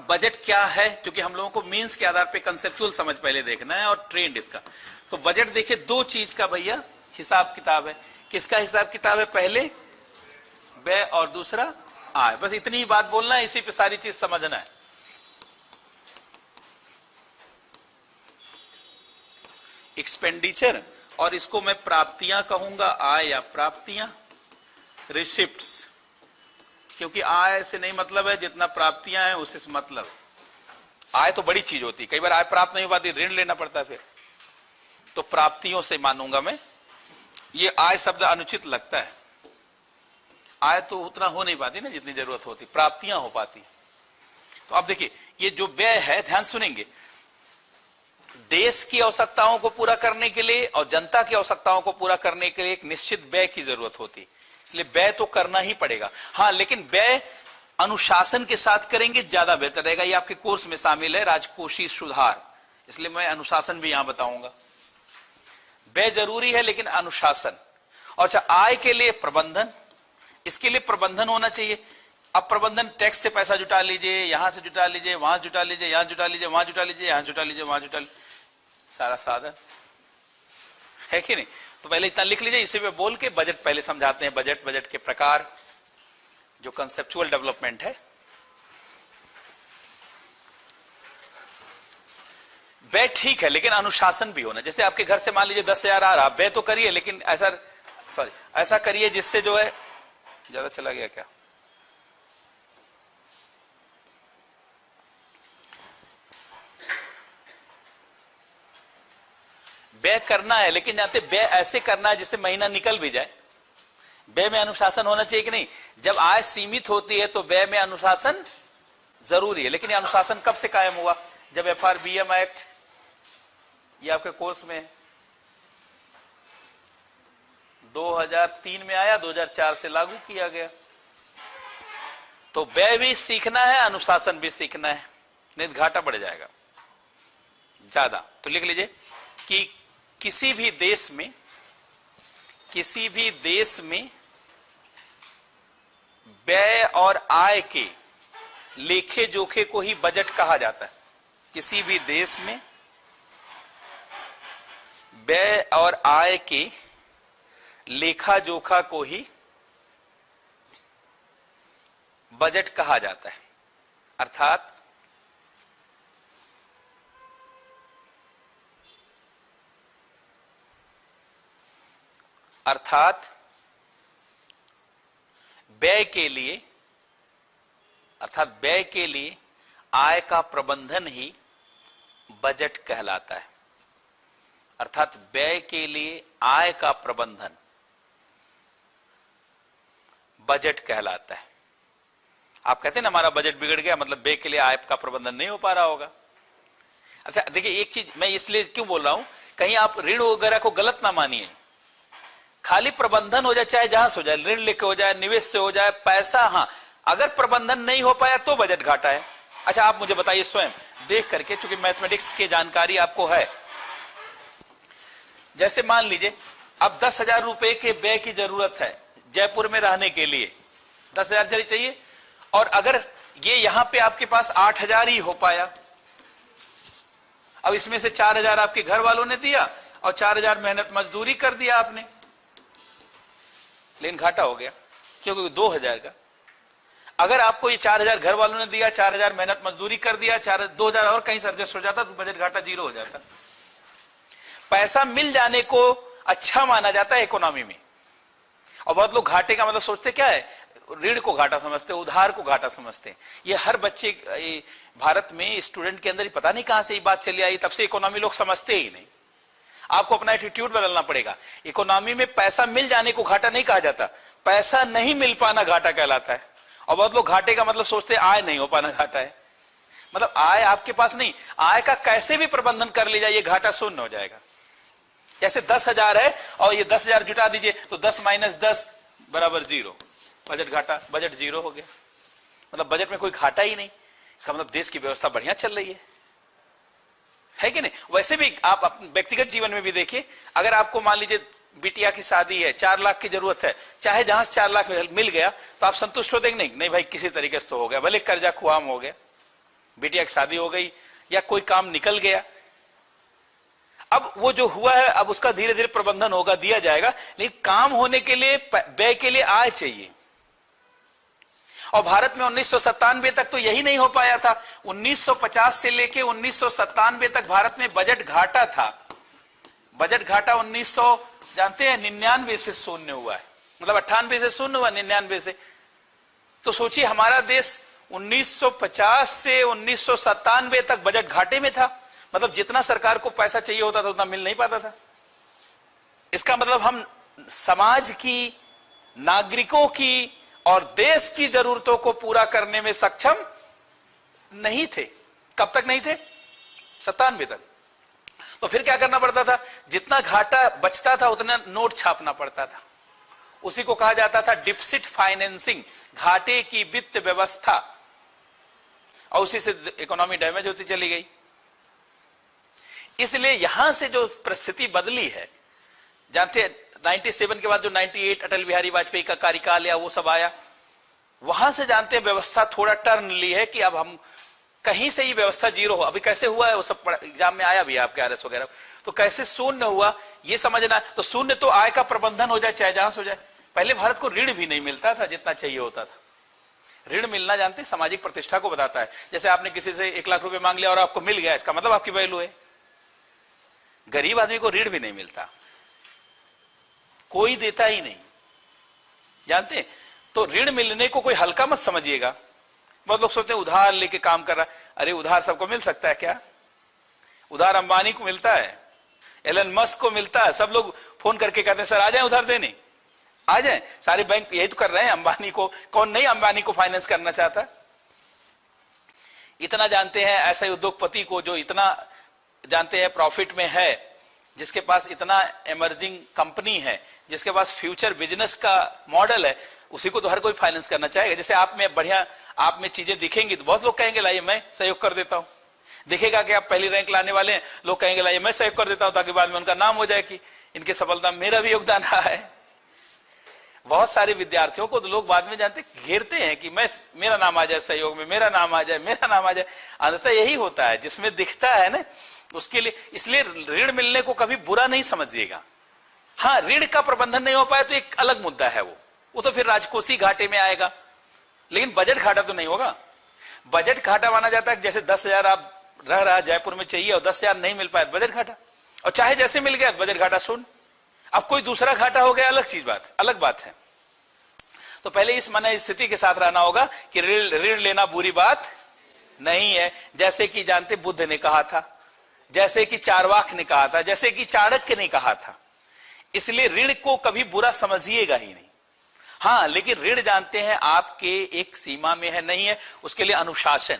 Budget क्या है, क्योंकि हम लोगों को मीन्स के आधार पे कंसेप्चुअल समझ पहले देखना है और ट्रेंड इसका। तो बजट देखिए दो चीज का भैया हिसाब किताब है। किसका हिसाब किताब है? पहले व्यय और दूसरा आय। बस इतनी ही बात बोलना है, इसी पे सारी चीज समझना है। एक्सपेंडिचर, और इसको मैं प्राप्तियां कहूंगा, आय या प्राप्तियां, रिसिप्ट्स, क्योंकि आय से नहीं मतलब है जितना प्राप्तियां हैं उससे मतलब। आय तो बड़ी चीज होती है, कई बार आय प्राप्त नहीं हो पाती, ऋण लेना पड़ता है फिर, तो प्राप्तियों से मानूंगा मैं। ये आय शब्द अनुचित लगता है, आय तो उतना हो नहीं पाती ना जितनी जरूरत होती, प्राप्तियां हो पाती। तो अब देखिए ये जो व्यय है, ध्यान सुनेंगे, देश की आवश्यकताओं को पूरा करने के लिए और जनता की आवश्यकताओं को पूरा करने के लिए एक निश्चित व्यय की जरूरत होती, इसलिए व्यय तो करना ही पड़ेगा। हाँ, लेकिन व्यय अनुशासन के साथ करेंगे ज्यादा बेहतर रहेगा। ये आपके कोर्स में शामिल है, राजकोषीय सुधार, इसलिए मैं अनुशासन भी यहां बताऊंगा। व्यय जरूरी है लेकिन अनुशासन। और अच्छा, आय के लिए प्रबंधन, इसके लिए प्रबंधन होना चाहिए। अब प्रबंधन टैक्स से पैसा जुटा लीजिए, यहां से जुटा लीजिए, वहां जुटा लीजिए, यहां जुटा लीजिए, वहां जुटा लीजिए, यहां जुटा लीजिए, वहां जुटा लीजिए, सारा साधन है कि नहीं? तो पहले इतना लिख लीजिए, इसी पे बोल के बजट पहले समझाते हैं। बजट, बजट के प्रकार, जो कंसेप्चुअल डेवलपमेंट है। व्यय ठीक है लेकिन अनुशासन भी होना। जैसे आपके घर से मान लीजिए 10,000 आ रहा, व्यय तो करिए लेकिन ऐसा करिए जिससे जो है, ज्यादा चला गया क्या? व्यय करना है लेकिन जानते व्यय ऐसे करना है जिससे महीना निकल भी जाए। व्यय में अनुशासन होना चाहिए कि नहीं? जब आय सीमित होती है तो व्यय में अनुशासन जरूरी है, लेकिन ये अनुशासन कब से कायम हुआ? जब FRBM एक्ट, ये आपके कोर्स में 2003 में आया, 2004 से लागू किया गया। तो व्यय भी सीखना है, अनुशासन भी सीखना है, नहीं तो घाटा बढ़ जाएगा ज्यादा। तो लिख लीजिए कि किसी भी देश में व्यय और आय के लेखे जोखे को ही बजट कहा जाता है। किसी भी देश में व्यय और आय के लेखा जोखा को ही बजट कहा जाता है। अर्थात व्यय के लिए आय का प्रबंधन ही बजट कहलाता है। अर्थात व्यय के लिए आय का प्रबंधन बजट कहलाता है। आप कहते हैं ना हमारा बजट बिगड़ गया, मतलब व्यय के लिए आय का प्रबंधन नहीं हो पा रहा होगा। अच्छा देखिए, एक चीज मैं इसलिए क्यों बोल रहा हूं, कहीं आप ऋण वगैरह को गलत ना मानिए। खाली प्रबंधन हो जाए, चाहे जहां से हो जाए, ऋण लेके हो जाए, निवेश से हो जाए, पैसा, हाँ, अगर प्रबंधन नहीं हो पाया तो बजट घाटा है। अच्छा आप मुझे बताइए स्वयं देख करके, क्योंकि मैथमेटिक्स की जानकारी आपको है। जैसे मान लीजिए अब 10,000 रुपए के व्यय की जरूरत है जयपुर में रहने के लिए, 10,000 चाहिए, और अगर ये यहां पे आपके पास 8,000 ही हो पाया, अब इसमें से 4,000 आपके घर वालों ने दिया और 4,000 मेहनत मजदूरी कर दिया आपने, लेकिन घाटा हो गया क्योंकि 2,000 का। अगर आपको ये 4,000 घर वालों ने दिया, 4,000 मेहनत मजदूरी कर दिया, 2,000 और कहीं से एडजस्ट हो जाता तो बजट घाटा 0 हो जाता। पैसा मिल जाने को अच्छा माना जाता है इकोनॉमी में, और बहुत लोग घाटे का मतलब सोचते क्या है, ऋण को घाटा समझते, उधार को घाटा समझते। ये हर बच्चे भारत में स्टूडेंट के अंदर ही पता नहीं कहां से ये बात चली आई, तब से इकोनॉमी लोग समझते ही नहीं। आपको अपना एटीट्यूड बदलना पड़ेगा। इकोनॉमी में पैसा मिल जाने को घाटा नहीं कहा जाता, पैसा नहीं मिल पाना घाटा कहलाता है। और बहुत लोग घाटे का मतलब सोचते हैं आय नहीं हो पाना घाटा है। मतलब आय आपके पास नहीं, आय का कैसे भी प्रबंधन कर लीजिए ये घाटा शून्य हो जाएगा। जैसे 10,000 है और ये 10,000 जुटा दीजिए तो 10 - 10 बराबर 0, बजट घाटा, बजट 0 हो गया। मतलब बजट में कोई घाटा ही नहीं। इसका मतलब देश की व्यवस्था बढ़िया चल रही है कि नहीं? वैसे भी आप अपने व्यक्तिगत जीवन में भी देखिए, अगर आपको मान लीजिए बिटिया की शादी है, 4 लाख की जरूरत है, चाहे जहां से 4 लाख मिल गया तो आप संतुष्ट होते नहीं? नहीं भाई किसी तरीके से तो हो गया, भले कर्जा खुआम हो गया, बिटिया की शादी हो गई या कोई काम निकल गया, अब वो जो हुआ है अब उसका धीरे धीरे प्रबंधन होगा, दिया जाएगा, लेकिन काम होने के लिए व्यय के लिए आय चाहिए। और भारत में 1997 तक तो यही नहीं हो पाया था। 1950 से लेके 1997 तक भारत में बजट घाटा था। बजट घाटा 1900 जानते हैं 99 से शून्य हुआ है, मतलब 98 से शून्य हुआ, 99 से। तो सोचिए हमारा देश 1950 से 1997 तक बजट घाटे में था, मतलब जितना सरकार को पैसा चाहिए होता था उतना मिल नहीं पाता था। इसका मतलब हम समाज की, नागरिकों की और देश की जरूरतों को पूरा करने में सक्षम नहीं थे। कब तक नहीं थे? 97 तक। तो फिर क्या करना पड़ता था? जितना घाटा बचता था उतना नोट छापना पड़ता था। उसी को कहा जाता था डिफिसिट फाइनेंसिंग, घाटे की वित्त व्यवस्था, और उसी से इकोनॉमी डैमेज होती चली गई। इसलिए यहां से जो परिस्थिति बदली है, जानते हैं 97 के बाद जो 98 अटल बिहारी वाजपेयी का कार्यकाल या वो सब आया, वहां से जानते हैं व्यवस्था थोड़ा टर्न ली है कि अब हम कहीं से ही व्यवस्था जीरो हो। अभी कैसे हुआ है वो सब एग्जाम में आया भी है आपके आरएस वगैरह, तो कैसे शून्य हुआ ये समझना। तो शून्य तो आय का प्रबंधन हो जाए चाहे जहां से हो जाए। पहले भारत को ऋण भी नहीं मिलता था जितना चाहिए होता था। ऋण मिलना जानते सामाजिक प्रतिष्ठा को बताता है। जैसे आपने किसी से 1 लाख रुपए मांग लिया और आपको मिल गया, इसका मतलब आपकी वैल्यू है। गरीब आदमी को ऋण भी नहीं मिलता, कोई देता ही नहीं, जानते। तो ऋण मिलने को कोई हल्का मत समझिएगा। बहुत लोग सोचते हैं उधार लेके काम कर रहा। अरे उधार सबको मिल सकता है क्या? उधार अंबानी को मिलता है, एलन मस्क को मिलता है। सब लोग फोन करके कहते हैं सर आ जाए उधार देने, आ जाए। सारे बैंक यही तो कर रहे हैं। अंबानी को कौन नहीं अंबानी को फाइनेंस करना चाहता? इतना जानते हैं ऐसे उद्योगपति को जो इतना जानते हैं प्रॉफिट में है, जिसके पास इतना इमर्जिंग कंपनी है, जिसके पास फ्यूचर बिजनेस का मॉडल है, उसी को तो हर कोई फाइनेंस करना चाहेगा। जैसे आप में बढ़िया, आप में चीजें दिखेंगी तो बहुत लोग कहेंगे लाइए मैं सहयोग कर देता हूं। दिखेगा कि आप पहली रैंक लाने वाले हैं, लोग कहेंगे लाइए मैं सहयोग कर देता हूं, ताकि बाद में उनका नाम हो जाए कि इनकी सफलता में मेरा भी योगदान रहा है। बहुत सारे विद्यार्थियों को तो लोग बाद में जानते घेरते हैं कि मैं, मेरा नाम आ जाए सहयोग में, मेरा नाम आ जाए, मेरा नाम आ जाए। अंततः यही होता है जिसमें दिखता है ना उसके लिए। इसलिए ऋण मिलने को कभी बुरा नहीं समझिएगा। हाँ, ऋण का प्रबंधन नहीं हो पाया तो एक अलग मुद्दा है, वो तो फिर राजकोषीय घाटे में आएगा, लेकिन बजट घाटा तो नहीं होगा। बजट घाटा माना जाता है जैसे 10,000 आप रह रहा जयपुर में चाहिए और 10,000 नहीं मिल पाया बजट घाटा, और चाहे जैसे मिल गया बजट घाटा शून्य। अब कोई दूसरा घाटा हो गया, अलग बात है। तो पहले इस मन स्थिति के साथ रहना होगा कि ऋण लेना बुरी बात नहीं है। जैसे कि जानते बुद्ध ने कहा था, जैसे कि चारवाक ने कहा था, जैसे कि चाणक्य ने कहा था। इसलिए ऋण को कभी बुरा समझिएगा ही नहीं। हाँ, लेकिन ऋण जानते हैं आपके एक सीमा में है, नहीं है, उसके लिए अनुशासन,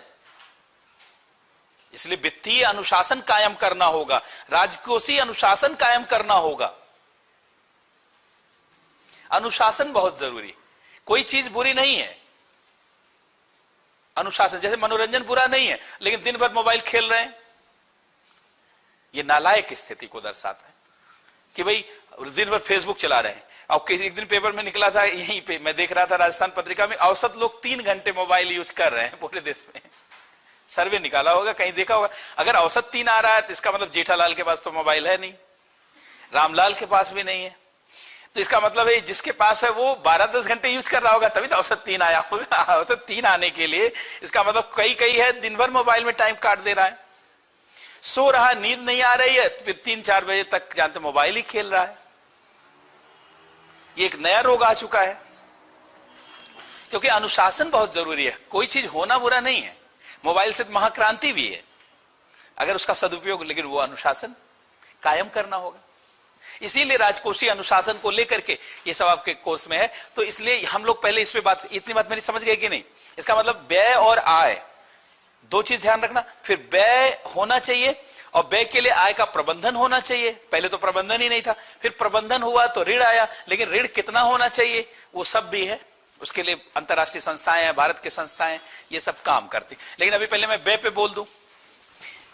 इसलिए वित्तीय अनुशासन कायम करना होगा, राजकोषीय अनुशासन कायम करना होगा। अनुशासन बहुत जरूरी। कोई चीज बुरी नहीं है, अनुशासन। जैसे मनोरंजन बुरा नहीं है, लेकिन दिन भर मोबाइल खेल रहे हैं, ये नालायक स्थिति को दर्शाता है कि भाई दिन भर फेसबुक चला रहे हैं। और एक दिन पेपर में निकला था, यहीं पे मैं देख रहा था राजस्थान पत्रिका में, औसत लोग 3 घंटे मोबाइल यूज कर रहे हैं पूरे देश में। सर्वे निकाला होगा, कहीं देखा होगा। अगर औसत 3 आ रहा है तो इसका मतलब जेठालाल के पास तो मोबाइल है नहीं, रामलाल के पास भी नहीं है। तो इसका मतलब है जिसके पास है वो 12-10 घंटे यूज कर रहा होगा, तभी तो औसत 3 आया होगा। औसत 3 आने के लिए इसका मतलब कई है दिन भर मोबाइल में टाइम काट दे रहा है। सो रहा, नींद नहीं आ रही है, फिर 3-4 बजे तक जानते मोबाइल ही खेल रहा है। ये एक नया रोग आ चुका है, क्योंकि अनुशासन बहुत जरूरी है। कोई चीज होना बुरा नहीं है, मोबाइल से महाक्रांति भी है अगर उसका सदुपयोग, लेकिन वो अनुशासन कायम करना होगा। इसीलिए राजकोषीय अनुशासन को लेकर के ये सब आपके कोर्स में है। तो इसलिए हम लोग पहले इस पे बात, इतनी बात मेरी समझ गए कि नहीं? इसका मतलब व्यय और आय, 2 चीज ध्यान रखना। फिर व्यय होना चाहिए और व्यय के लिए आय का प्रबंधन होना चाहिए। पहले तो प्रबंधन ही नहीं था, फिर प्रबंधन हुआ तो ऋण आया, लेकिन ऋण कितना होना चाहिए वो सब भी है। उसके लिए अंतरराष्ट्रीय संस्थाएं हैं, भारत की संस्थाएं, ये सब काम करती। लेकिन अभी पहले मैं व्यय पे बोल दूं।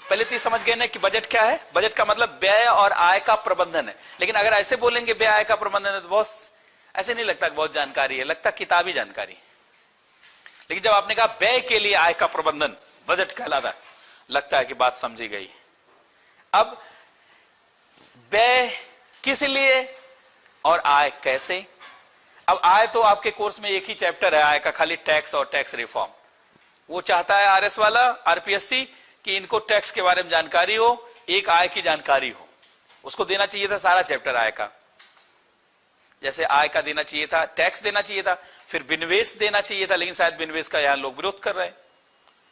पहले तो समझ गए ना कि बजट क्या है। बजट का मतलब व्यय और आय का प्रबंधन है। लेकिन अगर ऐसे बोलेंगे व्यय आय का प्रबंधन है तो बहुत ऐसे नहीं लगता बहुत जानकारी है, लगता किताबी जानकारी। लेकिन जब आपने कहा व्यय के लिए आय का प्रबंधन, बजट कहलाता है। लगता है कि बात समझी गई। अब व्यय किस लिए और आय कैसे। अब आय तो आपके कोर्स में एक ही चैप्टर है आय का, खाली टैक्स और टैक्स रिफॉर्म। वो चाहता है आरएस वाला, आरपीएससी, कि इनको टैक्स के बारे में जानकारी हो, एक आय की जानकारी हो। उसको देना चाहिए था सारा चैप्टर आय का, जैसे आय का देना चाहिए था, टैक्स देना चाहिए था, फिर विनिवेश देना चाहिए था, लेकिन शायद विनिवेश का यहां लोग विरोध कर रहे हैं,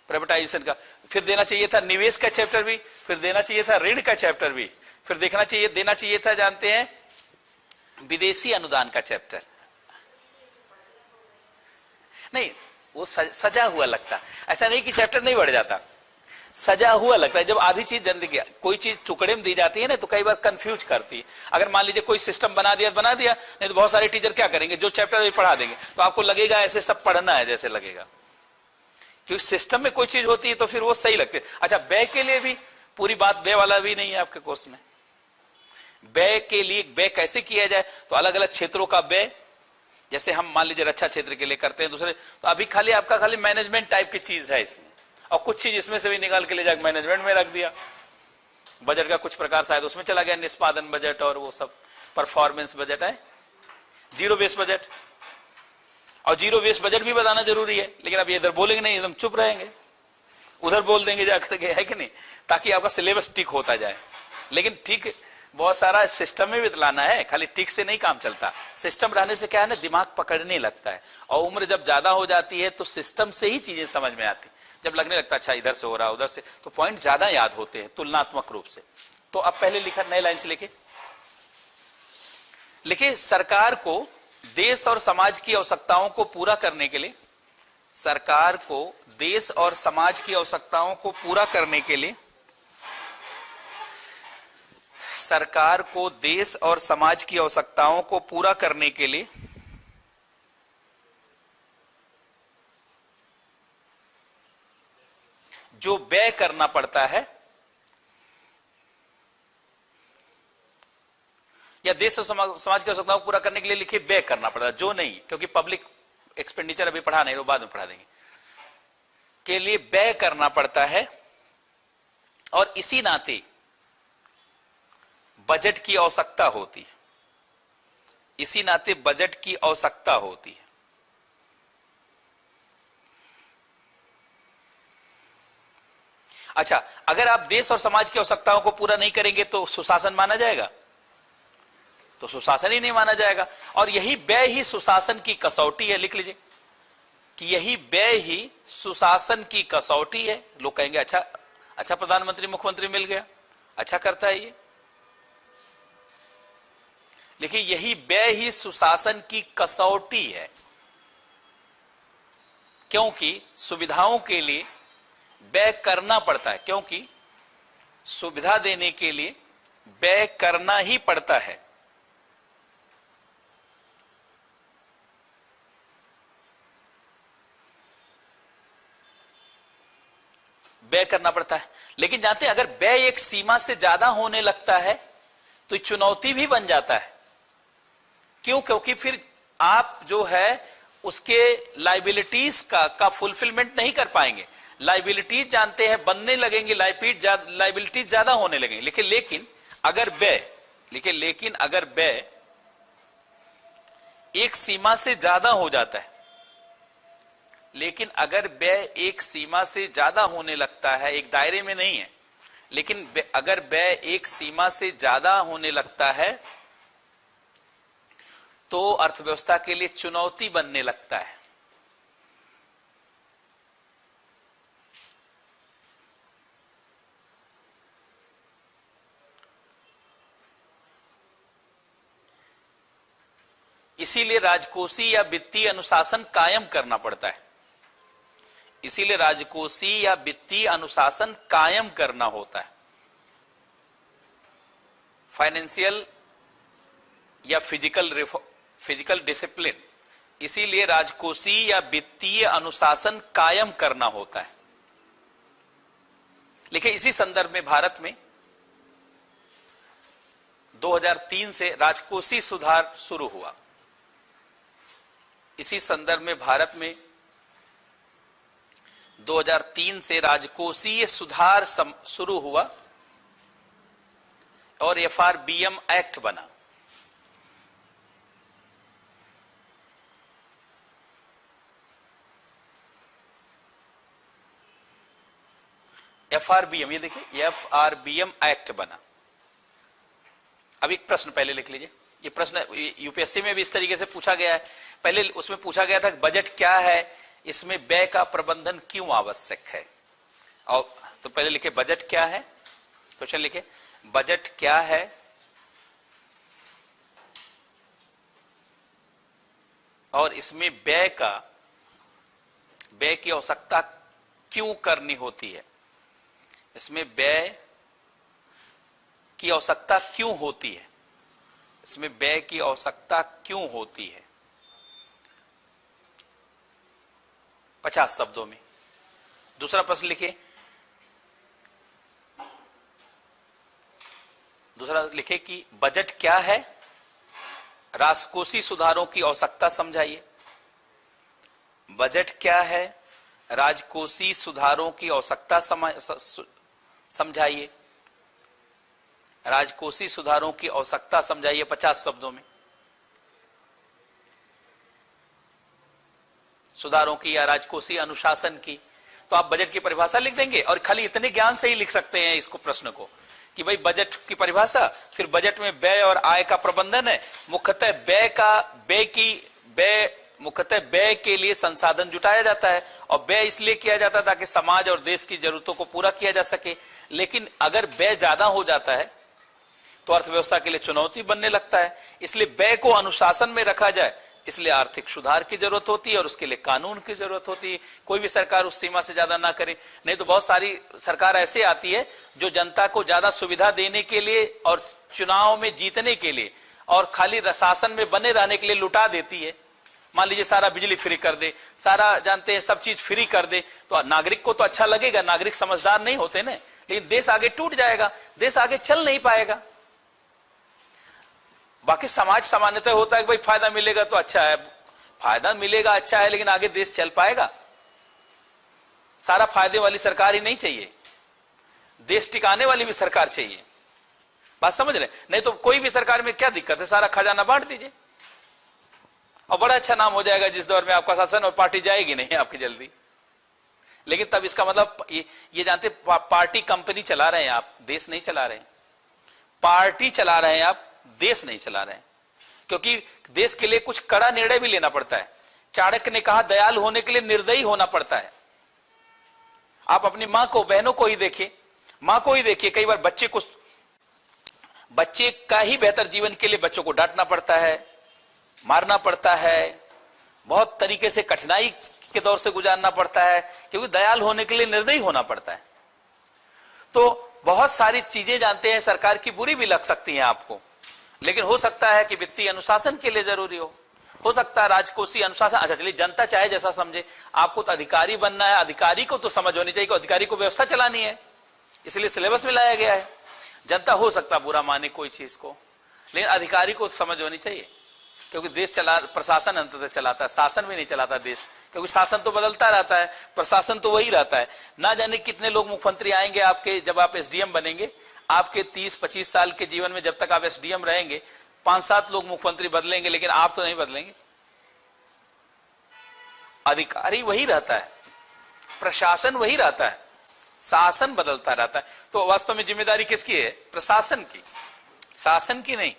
प्राइवेटाइजेशन का। फिर देना चाहिए था निवेश का चैप्टर भी, फिर देना चाहिए था ऋण का चैप्टर भी, फिर देना चाहिए था, जानते हैं, विदेशी अनुदान का चैप्टर। नहीं, वो सजा हुआ लगता, ऐसा नहीं कि चैप्टर नहीं बढ़ जाता, सजा हुआ लगता है। जब आधी चीज जिंदगी, कोई चीज टुकड़े में दी जाती है ना, तो कई बार कंफ्यूज करती है। अगर मान लीजिए कोई सिस्टम बना दिया, नहीं तो बहुत सारे टीचर क्या करेंगे, जो चैप्टर पढ़ा देंगे, तो आपको लगेगा ऐसे सब पढ़ना है जैसे लगेगा, क्योंकि सिस्टम में कोई चीज होती है तो फिर वो सही लगती है। अच्छा, व्यय के लिए भी पूरी बात व्यय वाला भी नहीं है आपके कोर्स में। व्यय के लिए व्यय कैसे किया जाए, तो अलग अलग क्षेत्रों का व्यय, जैसे हम मान लीजिए रक्षा क्षेत्र के लिए करते हैं दूसरे, तो अभी खाली आपका खाली मैनेजमेंट टाइप की चीज है इसमें, और कुछ चीज इसमें से भी निकाल के ले जाकर मैनेजमेंट में रख दिया। बजट का कुछ प्रकार शायद उसमें चला गया, निष्पादन बजट और वो सब परफॉर्मेंस बजट है, जीरो बेस बजट। और जीरो बेस बजट भी बताना जरूरी है, लेकिन अब ये इधर बोलेंगे नहीं, एकदम चुप रहेंगे, उधर बोल देंगे जाकर के, है कि नहीं, ताकि आपका सिलेबस टिक होता जाए। लेकिन ठीक बहुत सारा सिस्टम में भी लाना है, खाली टिक से नहीं काम चलता। सिस्टम रहने से क्या है ना, दिमाग पकड़ने लगता है, और उम्र जब ज्यादा हो जाती है तो सिस्टम से ही चीजें समझ में आती। जब लगने लगता अच्छा इधर से हो रहा उधर से, तो पॉइंट ज्यादा याद होते हैं तुलनात्मक रूप से। तो अब पहले लिखा नए लाइन से लिखे, सरकार को देश और समाज की आवश्यकताओं को पूरा करने के लिए, सरकार को देश और समाज की आवश्यकताओं को पूरा करने के लिए, सरकार को देश और समाज की आवश्यकताओं को पूरा करने के लिए जो व्यय करना पड़ता है, या देश और समाज की आवश्यकताओं को पूरा करने के लिए लिखिए व्यय करना पड़ता है, जो नहीं, क्योंकि पब्लिक एक्सपेंडिचर अभी पढ़ा नहीं, वो बाद में पढ़ा देंगे, के लिए व्यय करना पड़ता है, और इसी नाते बजट की आवश्यकता होती है, इसी नाते बजट की आवश्यकता होती है। अच्छा, अगर आप देश और समाज की आवश्यकताओं को पूरा नहीं करेंगे तो सुशासन माना जाएगा, तो सुशासन ही नहीं माना जाएगा। और यही व्यय ही सुशासन की कसौटी है, लिख लीजिए कि यही व्यय ही सुशासन की कसौटी है। लोग कहेंगे अच्छा प्रधानमंत्री मुख्यमंत्री मिल गया, अच्छा करता है ये। देखिए, यही व्यय ही सुशासन की कसौटी है, क्योंकि सुविधाओं के लिए व्यय करना पड़ता है, क्योंकि सुविधा देने के लिए व्यय करना ही पड़ता है। व्यय करना पड़ता है, लेकिन जानते हैं, अगर व्यय एक सीमा से ज्यादा होने लगता है तो चुनौती भी बन जाता है। क्यों? क्योंकि फिर आप जो है उसके लाइबिलिटीज का फुलफिलमेंट नहीं कर पाएंगे। लाइबिलिटीज जानते हैं बनने लगेंगे, लाइबिलिटीज ज्यादा होने लगेंगे। लेकिन अगर व्यय एक सीमा से ज्यादा हो जाता है, लेकिन अगर व्यय एक सीमा से ज्यादा होने लगता है, एक दायरे में नहीं है, लेकिन अगर व्यय एक सीमा से ज्यादा होने लगता है तो अर्थव्यवस्था के लिए चुनौती बनने लगता है। इसीलिए राजकोषीय या वित्तीय अनुशासन कायम करना पड़ता है, इसीलिए राजकोषीय या वित्तीय अनुशासन कायम करना होता है। फाइनेंशियल या फिजिकल डिसिप्लिन, इसीलिए राजकोषीय या वित्तीय अनुशासन कायम करना होता है। देखिए, इसी संदर्भ में भारत में 2003 से राजकोषीय सुधार शुरू हुआ। इसी संदर्भ में भारत में 2003 से राजकोषीय सुधार शुरू हुआ और FRBM एक्ट बना। FRBM, ये देखिए FRBM एक्ट बना। अब एक प्रश्न पहले लिख लीजिए, ये प्रश्न यूपीएससी में भी इस तरीके से पूछा गया है। पहले उसमें पूछा गया था बजट क्या है, इसमें व्यय का प्रबंधन क्यों आवश्यक है। और तो पहले लिखे बजट क्या है, क्वेश्चन लिखे बजट क्या है और इसमें व्यय की आवश्यकता क्यों करनी होती है, इसमें व्यय की आवश्यकता क्यों होती है, इसमें व्यय की आवश्यकता क्यों होती है। 50 शब्दों में। दूसरा प्रश्न लिखे, दूसरा लिखे कि बजट क्या है, राजकोषीय सुधारों की आवश्यकता समझाइए। बजट क्या है, राजकोषीय सुधारों की आवश्यकता समझाइए। राजकोषीय सुधारों की आवश्यकता समझाइए 50 शब्दों में। सुधारों की या राजकोषीय अनुशासन की, तो आप बजट की परिभाषा लिख देंगे और खाली इतने ज्ञान से ही लिख सकते हैं इसको, प्रश्न को, कि भाई बजट की परिभाषा, फिर बजट में व्यय और आय का प्रबंधन है। मुख्यतः मुख्यतः व्यय के लिए संसाधन जुटाया जाता है और व्यय इसलिए किया जाता है ताकि समाज और देश की जरूरतों को पूरा किया जा सके। लेकिन अगर व्यय ज्यादा हो जाता है तो अर्थव्यवस्था के लिए चुनौती बनने लगता है। इसलिए व्यय को अनुशासन में रखा जाए, इसलिए आर्थिक सुधार की जरूरत होती है और उसके लिए कानून की जरूरत होती है। कोई भी सरकार उस सीमा से ज्यादा ना करे, नहीं तो बहुत सारी सरकार ऐसे आती है जो जनता को ज्यादा सुविधा देने के लिए और चुनाव में जीतने के लिए और खाली शासन में बने रहने के लिए लुटा देती है। मान लीजिए सारा बिजली फ्री कर दे, सारा जानते हैं सब चीज फ्री कर दे, तो नागरिक को तो अच्छा लगेगा, नागरिक समझदार नहीं होते ना, लेकिन देश आगे टूट जाएगा, देश आगे चल नहीं पाएगा। बाकी समाज सामान्यतः होता है कि भाई फायदा मिलेगा तो अच्छा है, फायदा मिलेगा अच्छा है, लेकिन आगे देश चल पाएगा। सारा फायदे वाली सरकार ही नहीं चाहिए, देश टिकाने वाली भी सरकार चाहिए। बात समझ रहे? नहीं तो कोई भी सरकार में क्या दिक्कत है, सारा खजाना बांट दीजिए और बड़ा अच्छा नाम हो जाएगा जिस दौर में आपका शासन, और पार्टी जाएगी नहीं आपकी जल्दी। लेकिन तब इसका मतलब ये जानते पार्टी कंपनी चला रहे हैं आप, देश नहीं चला रहे हैं। पार्टी चला रहे हैं आप, देश नहीं चला रहे हैं, क्योंकि देश के लिए कुछ कड़ा निर्णय भी लेना पड़ता है। चाणक्य ने कहा दयालु होने के लिए निर्दयी होना पड़ता है। आप अपनी मां को, बहनों को ही देखिए, मां को ही देखिए, कई बार बच्चे का ही बेहतर जीवन के लिए बच्चों को डांटना पड़ता है, मारना पड़ता है, बहुत तरीके से कठिनाई के दौर से गुजारना पड़ता है, क्योंकि दयालु होने के लिए निर्दयी होना पड़ता है। तो बहुत सारी चीजें जानते हैं सरकार की बुरी भी लग सकती हैं आपको, लेकिन हो सकता है कि वित्तीय अनुशासन के लिए जरूरी हो सकता है राजकोषीय अनुशासन। अच्छा चलिए, जनता चाहे जैसा समझे, आपको तो अधिकारी बनना है, अधिकारी को तो समझ होनी चाहिए कि अधिकारी को व्यवस्था चलानी है, इसलिए सिलेबस में लाया गया है। जनता हो सकता है बुरा माने कोई चीज को, लेकिन अधिकारी को समझ होनी चाहिए, क्योंकि देश प्रशासन अंततः चलाता है, शासन भी नहीं चलाता देश, क्योंकि शासन तो बदलता रहता है, प्रशासन तो वही रहता है। ना जाने कितने लोग मुख्यमंत्री आएंगे आपके, जब आप एसडीएम बनेंगे, आपके 30-25 साल के जीवन में जब तक आप एसडीएम रहेंगे, 5-7 लोग मुख्यमंत्री बदलेंगे, लेकिन आप तो नहीं बदलेंगे। अधिकारी वही रहता है, प्रशासन वही रहता है, शासन बदलता रहता है। तो वास्तव में जिम्मेदारी किसकी है? प्रशासन की, शासन की नहीं।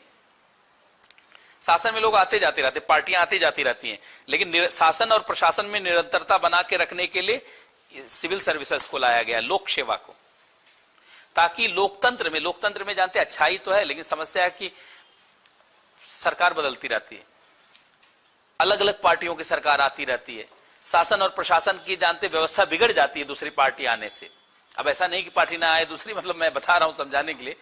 शासन में लोग आते जाते रहते, पार्टियां आती जाती रहती हैं, लेकिन शासन और प्रशासन में निरंतरता बना के रखने के लिए सिविल सर्विसेज को लाया गया, लोक सेवा को, ताकि लोकतंत्र में जानते अच्छाई तो है, लेकिन समस्या है कि सरकार बदलती रहती है, अलग अलग पार्टियों की सरकार आती रहती है, शासन और प्रशासन की जानते व्यवस्था बिगड़ जाती है दूसरी पार्टी आने से। अब ऐसा नहीं कि पार्टी ना आए दूसरी, मतलब मैं बता रहा हूं समझाने के लिए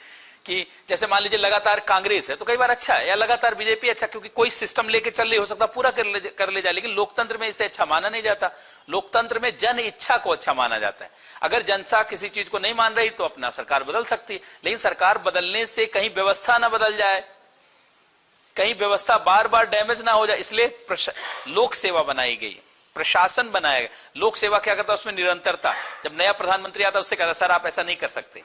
कि जैसे मान लीजिए लगातार कांग्रेस है तो कई बार अच्छा है, या लगातार बीजेपी अच्छा, क्योंकि कोई सिस्टम लेके चल रही, हो सकता पूरा कर ले जाए, लेकिन लोकतंत्र में इसे अच्छा माना नहीं जाता। लोकतंत्र में जन इच्छा को अच्छा माना जाता है। अगर जनता किसी चीज को नहीं मान रही तो अपना सरकार बदल सकती है, लेकिन सरकार बदलने से कहीं व्यवस्था ना बदल जाए, कहीं व्यवस्था बार बार डैमेज ना हो जाए, इसलिए लोक सेवा बनाई गई। प्रशासन बनाएगा। लोक सेवा क्या करता है, उसमें निरंतरता। जब नया प्रधानमंत्री आता है उससे कहता सर आप ऐसा नहीं कर सकते,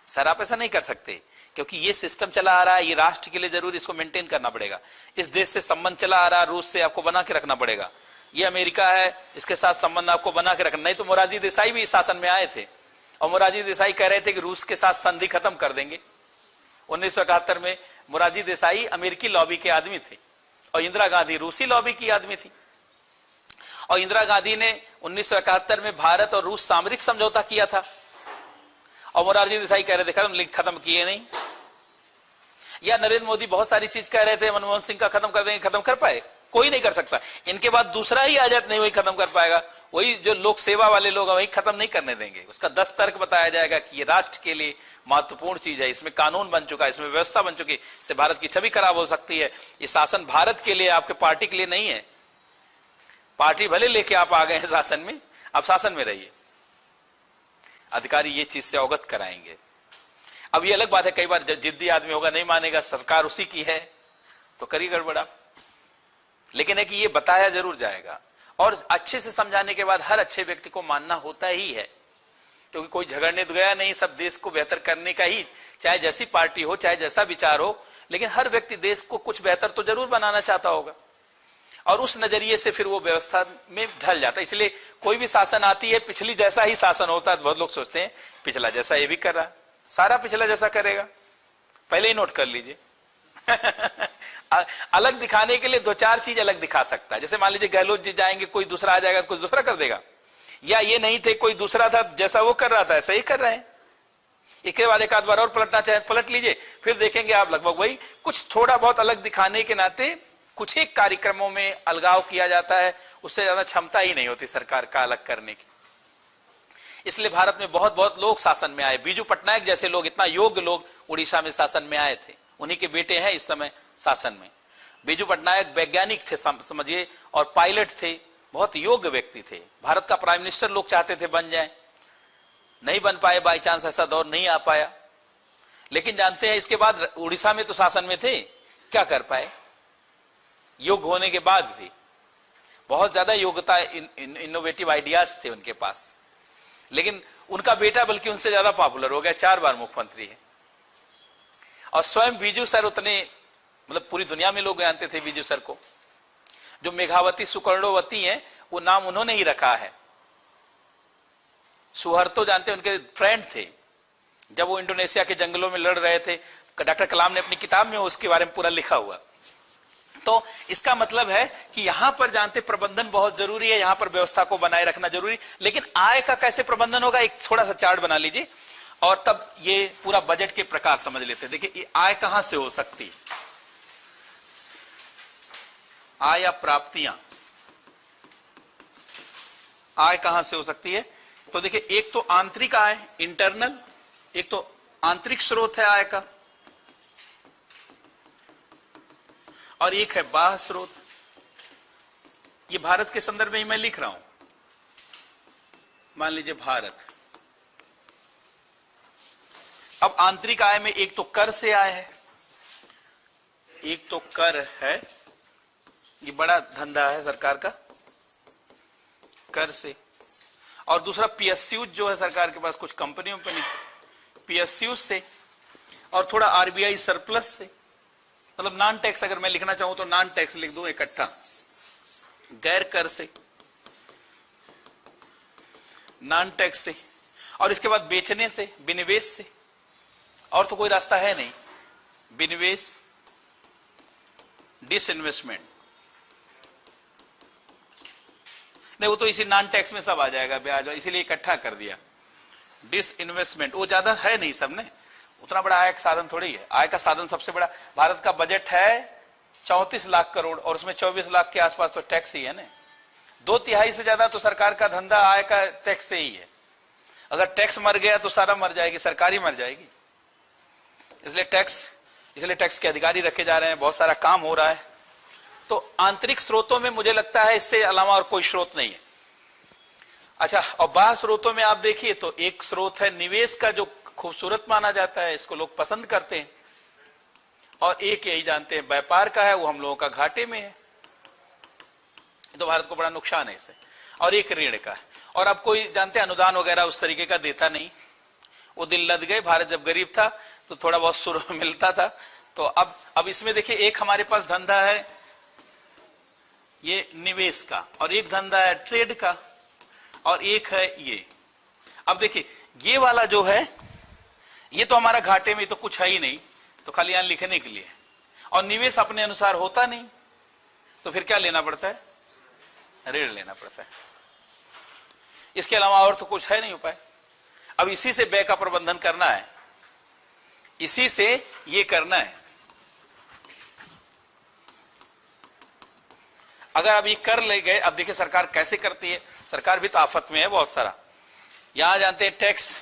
सर आप ऐसा नहीं कर सकते, क्योंकि ये सिस्टम चला आ रहा है, ये राष्ट्र के लिए जरूरी, इसको मेंटेन करना पड़ेगा। इस देश से संबंध चला आ रहा है, रूस से आपको बना के रखना पड़ेगा। ये अमेरिका है, इसके साथ संबंध आपको बना के रखना। नहीं तो मोरारजी देसाई भी शासन में आए थे और मोरारजी देसाई कह रहे थे कि रूस के साथ संधि खत्म कर देंगे। 1971 में मोरारजी देसाई अमेरिकी लॉबी के आदमी थे और इंदिरा गांधी रूसी लॉबी की आदमी थी। और इंदिरा गांधी ने 1971 में भारत और रूस सामरिक समझौता किया था और मोरारजी देसाई कह रहे थे खत्म किए नहीं। या नरेंद्र मोदी बहुत सारी चीज कह रहे थे, मनमोहन सिंह का खत्म कर देंगे, खत्म कर पाए? कोई नहीं कर सकता। इनके बाद दूसरा ही आ जाए नहीं वही खत्म कर पाएगा, वही जो लोक सेवा वाले लोग हैं वही खत्म नहीं करने देंगे। उसका 10 तर्क बताया जाएगा कि ये राष्ट्र के लिए महत्वपूर्ण चीज है, इसमें कानून बन चुका है, इसमें व्यवस्था बन चुकी है, इससे भारत की छवि खराब हो सकती है। ये शासन भारत के लिए, आपके पार्टी के लिए नहीं है। पार्टी भले लेके आप आ गए हैं शासन में, आप शासन में रहिए। अधिकारी ये चीज से अवगत कराएंगे। अब ये अलग बात है, कई बार जिद्दी आदमी होगा, नहीं मानेगा, सरकार उसी की है तो करी गड़बड़ा। लेकिन है कि ये बताया जरूर जाएगा और अच्छे से समझाने के बाद हर अच्छे व्यक्ति को मानना होता ही है, क्योंकि कोई झगड़ने तो गया नहीं, सब देश को बेहतर करने का ही, चाहे जैसी पार्टी हो, चाहे जैसा विचार हो, लेकिन हर व्यक्ति देश को कुछ बेहतर तो जरूर बनाना चाहता होगा और उस नजरिए से फिर वो व्यवस्था में ढल जाता है। इसलिए कोई भी शासन आती है, पिछली जैसा ही शासन होता है। बहुत लोग सोचते हैं पिछला जैसा ये भी कर रहा है, सारा पिछला जैसा करेगा, पहले ही नोट कर लीजिए। अलग दिखाने के लिए 2-4 चीज अलग दिखा सकता है। जैसे मान लीजिए गहलोत जी जाएंगे, कोई दूसरा आ जाएगा, कुछ दूसरा कर देगा, या ये नहीं थे कोई दूसरा था, जैसा वो कर रहा था ऐसा ही कर रहे हैं। एक के बाद एक आध बार और पलटना चाहे पलट लीजिए, फिर देखेंगे आप लगभग वही। कुछ थोड़ा बहुत अलग दिखाने के नाते कुछ एक कार्यक्रमों में अलगाव किया जाता है, उससे ज्यादा क्षमता ही नहीं होती सरकार का अलग करने की। इसलिए भारत में बहुत बहुत लोग शासन में आए। बीजू पटनायक जैसे लोग, इतना योग्य लोग उड़ीसा में शासन में आए थे, उन्हीं के बेटे हैं इस समय शासन में। बीजू पटनायक वैज्ञानिक थे समझिए, और पायलट थे, बहुत योग्य व्यक्ति थे। भारत का प्राइम मिनिस्टर लोग चाहते थे बन जाए, नहीं बन पाए, बाई चांस ऐसा दौर नहीं आ पाया। लेकिन जानते हैं इसके बाद उड़ीसा में तो शासन में थे, क्या कर पाए? योग्य होने के बाद भी बहुत ज्यादा योग्यता, इनोवेटिव आइडियाज थे उनके पास, लेकिन उनका बेटा बल्कि उनसे ज्यादा पॉपुलर हो गया, 4 बार मुख्यमंत्री है। और स्वयं बीजू सर उतने, मतलब पूरी दुनिया में लोग जानते थे बीजू सर को। जो मेघावती सुकर्णोवती हैं, वो नाम उन्होंने ही रखा है। सुहर्तो जानते हैं, उनके फ्रेंड थे जब वो इंडोनेशिया के जंगलों में लड़ रहे थे। डॉक्टर कलाम ने अपनी किताब में उसके बारे में पूरा लिखा हुआ। तो इसका मतलब है कि यहां पर जानते प्रबंधन बहुत जरूरी है, यहां पर व्यवस्था को बनाए रखना जरूरी। लेकिन आय का कैसे प्रबंधन होगा, एक थोड़ा सा चार्ट बना लीजिए और तब ये पूरा बजट के प्रकार समझ लेते हैं। देखिए ये आय कहां से हो सकती, आय या प्राप्तियां, आय कहां से हो सकती है? तो देखिए एक तो आंतरिक आय, इंटरनल, एक तो आंतरिक स्रोत है आय का, और एक है बाह्य स्रोत। ये भारत के संदर्भ में ही मैं लिख रहा हूं। मान लीजिए भारत, अब आंतरिक आय में एक तो कर से आय है, एक तो कर है, ये बड़ा धंधा है सरकार का कर से, और दूसरा पीएसयू जो है सरकार के पास, कुछ कंपनियों पे नहीं, पीएसयू से, और थोड़ा आरबीआई सरप्लस से। मतलब नॉन टैक्स अगर मैं लिखना चाहूं तो नॉन टैक्स लिख दूं इकट्ठा, गैर कर से, नॉन टैक्स से, और इसके बाद बेचने से, विनिवेश से, और तो कोई रास्ता है नहीं। विनिवेश, डिसइन्वेस्टमेंट, नहीं वो तो इसी नॉन टैक्स में सब आ जाएगा, ब्याज, इसीलिए इकट्ठा कर दिया। डिसइन्वेस्टमेंट वो ज्यादा है नहीं, सबने उतना बड़ा आय का साधन थोड़ी है। आय का साधन सबसे बड़ा, भारत का बजट है 34 लाख करोड़ और उसमें 24 लाख के आसपास तो टैक्स ही है ना। 2/3 से ज्यादा तो सरकार का धंधा आय का टैक्स से ही है। अगर टैक्स मर गया तो सारा मर जाएगी, सरकार ही मर जाएगी। इसलिए टैक्स के अधिकारी रखे जा रहे हैं, बहुत सारा काम हो रहा है। तो आंतरिक स्रोतों में मुझे लगता है इससे अलावा और कोई स्रोत नहीं है। अच्छा, और बाह्य स्रोतों में आप देखिए तो एक स्रोत है निवेश का, जो खूबसूरत माना जाता है, इसको लोग पसंद करते हैं, और एक यही जानते हैं व्यापार का है, वो हम लोगों का घाटे में है, तो भारत को बड़ा नुकसान है इससे। और एक ऋण का है। और अब कोई जानते अनुदान वगैरह उस तरीके का देता नहीं, वो दिन लद गए। भारत जब गरीब था तो थोड़ा बहुत शुरू मिलता था। तो अब इसमें देखिए, एक हमारे पास धंधा है ये निवेश का, और एक धंधा है ट्रेड का, और एक है ये। अब देखिए ये वाला जो है ये तो हमारा घाटे में तो कुछ है ही नहीं, तो खाली यहां लिखने के लिए, और निवेश अपने अनुसार होता नहीं, तो फिर क्या लेना पड़ता है, ऋण लेना पड़ता है। इसके अलावा और तो कुछ है नहीं उपाय। अब इसी से व्यय का प्रबंधन करना है, इसी से ये करना है। अगर अब ये कर ले गए, अब देखिए सरकार कैसे करती है, सरकार भी तो आफत में है बहुत सारा। यहां जानते हैं टैक्स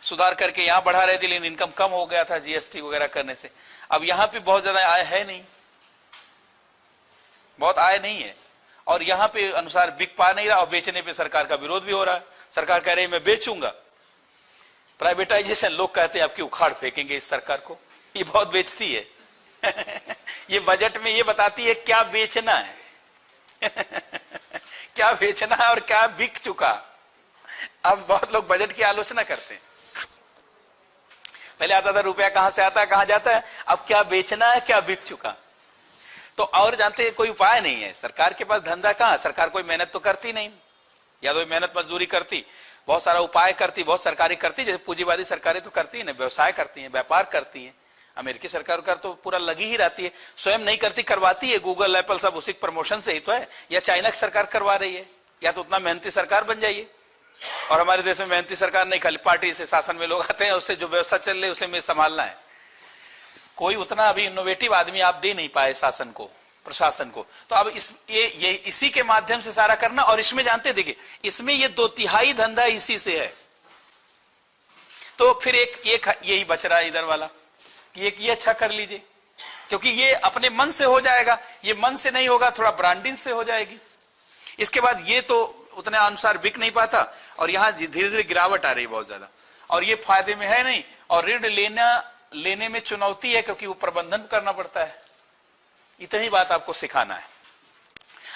सुधार करके यहां बढ़ा रहे थे, लेकिन इनकम कम हो गया था जीएसटी वगैरह करने से। अब यहां पे बहुत ज्यादा आय है नहीं, बहुत आय नहीं है, और यहां पे अनुसार बिक पा नहीं रहा, और बेचने पे सरकार का विरोध भी हो रहा है। सरकार कह रही है मैं बेचूंगा। प्राइवेटाइजेशन, लोग कहते हैं आपकी उखाड़ फेंकेंगे इस सरकार को, ये बहुत बेचती है। ये बजट में ये बताती है क्या बेचना है। क्या बेचना है और क्या बिक चुका। अब बहुत लोग बजट की आलोचना करते हैं। पहले आता था रुपया कहां से आता है कहां जाता है, अब क्या बेचना है क्या बिक चुका। तो और जानते हैं कोई उपाय नहीं है सरकार के पास, धंधा कहां, सरकार कोई मेहनत तो करती नहीं, या तो मेहनत मजदूरी करती, बहुत सारा उपाय करती, बहुत सरकारी करती, जैसे पूंजीवादी सरकारें तो करती है ना, व्यवसाय करती हैं, व्यापार करती हैं। अमेरिकी सरकार का तो पूरा लगी ही रहती है, स्वयं नहीं करती, करवाती है। गूगल एप्पल सब उसी प्रमोशन से ही तो है, या चाइना की सरकार करवा रही है, या तो उतना मेहनती सरकार बन जाइए। और हमारे देश में मेहनती सरकार नहीं, खाली पार्टी से शासन में लोग आते हैं, उससे जो व्यवस्था चल रही है उसे में संभालना है। कोई उतना अभी इनोवेटिव आदमी आप दे नहीं पाए शासन को, प्रशासन को। तो अब ये इसी के माध्यम से सारा करना। और इसमें जानते देखिए, इसमें ये 2/3 धंधा इसी से है। तो फिर एक यही बच रहा है इधर वाला, कि एक ये अच्छा कर लीजिए, क्योंकि ये अपने मन से हो जाएगा। ये मन से नहीं होगा, थोड़ा ब्रांडिंग से हो जाएगी। इसके बाद ये तो उतने अनुसार बिक नहीं पाता, और यहां धीरे धीरे गिरावट आ रही है बहुत ज्यादा, और ये फायदे में है नहीं। और ऋण लेने में चुनौती है, क्योंकि वो प्रबंधन करना पड़ता है। इतनी बात आपको सिखाना है।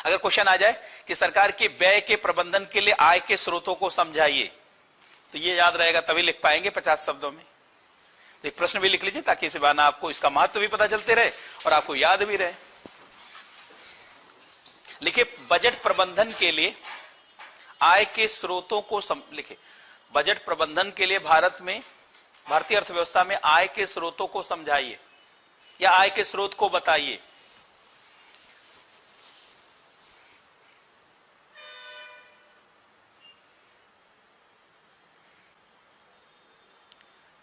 अगर क्वेश्चन आ जाए कि सरकार के व्यय के प्रबंधन के लिए आय के स्रोतों को समझाइए, तो ये याद रहेगा, तभी लिख पाएंगे 50 शब्दों में। तो एक प्रश्न भी लिख लीजिए, ताकि इस बहाने आपको इसका महत्व भी पता चलते रहे और आपको याद भी रहे। लिखिए, बजट प्रबंधन के लिए आय के स्रोतों को लिखिए, बजट प्रबंधन के लिए भारतीय अर्थव्यवस्था में आय के स्रोतों को समझाइए, या आय के स्रोत को बताइए।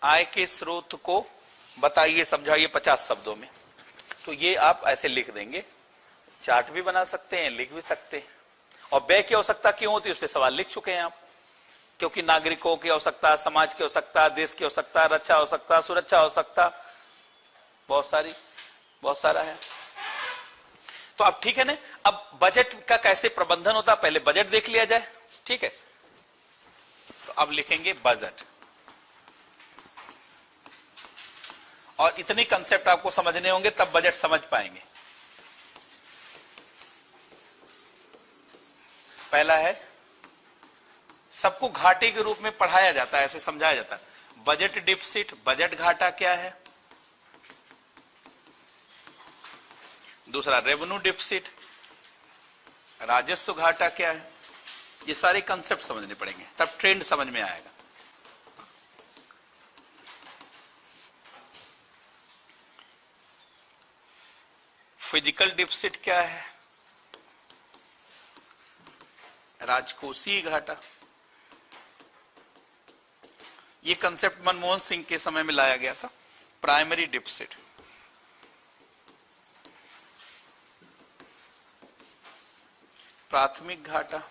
आय के स्रोत को बताइए, समझाइए 50 शब्दों में। तो ये आप ऐसे लिख देंगे, चार्ट भी बना सकते हैं, लिख भी सकते हैं। और व्यय की आवश्यकता क्यों होती है उस पर सवाल लिख चुके हैं आप, क्योंकि नागरिकों की आवश्यकता, समाज की आवश्यकता, देश की आवश्यकता, रक्षा आवश्यकता, सुरक्षा आवश्यकता, बहुत सारा है। तो अब ठीक है ना। अब बजट का कैसे प्रबंधन होता है, पहले बजट देख लिया जाए, ठीक है। तो अब लिखेंगे बजट, और इतने कंसेप्ट आपको समझने होंगे, तब बजट समझ पाएंगे। पहला है, सबको घाटे के रूप में पढ़ाया जाता है, ऐसे समझाया जाता है। बजट डिफिसिट, बजट घाटा क्या है। दूसरा रेवेन्यू डिफिसिट, राजस्व घाटा क्या है। ये सारे कंसेप्ट समझने पड़ेंगे, तब ट्रेंड समझ में आएगा। फिजिकल डिफिसिट क्या है, राजकोषीय घाटा। ये कंसेप्ट मनमोहन सिंह के समय में लाया गया था। प्राइमरी डिफिसिट, प्राथमिक घाटा,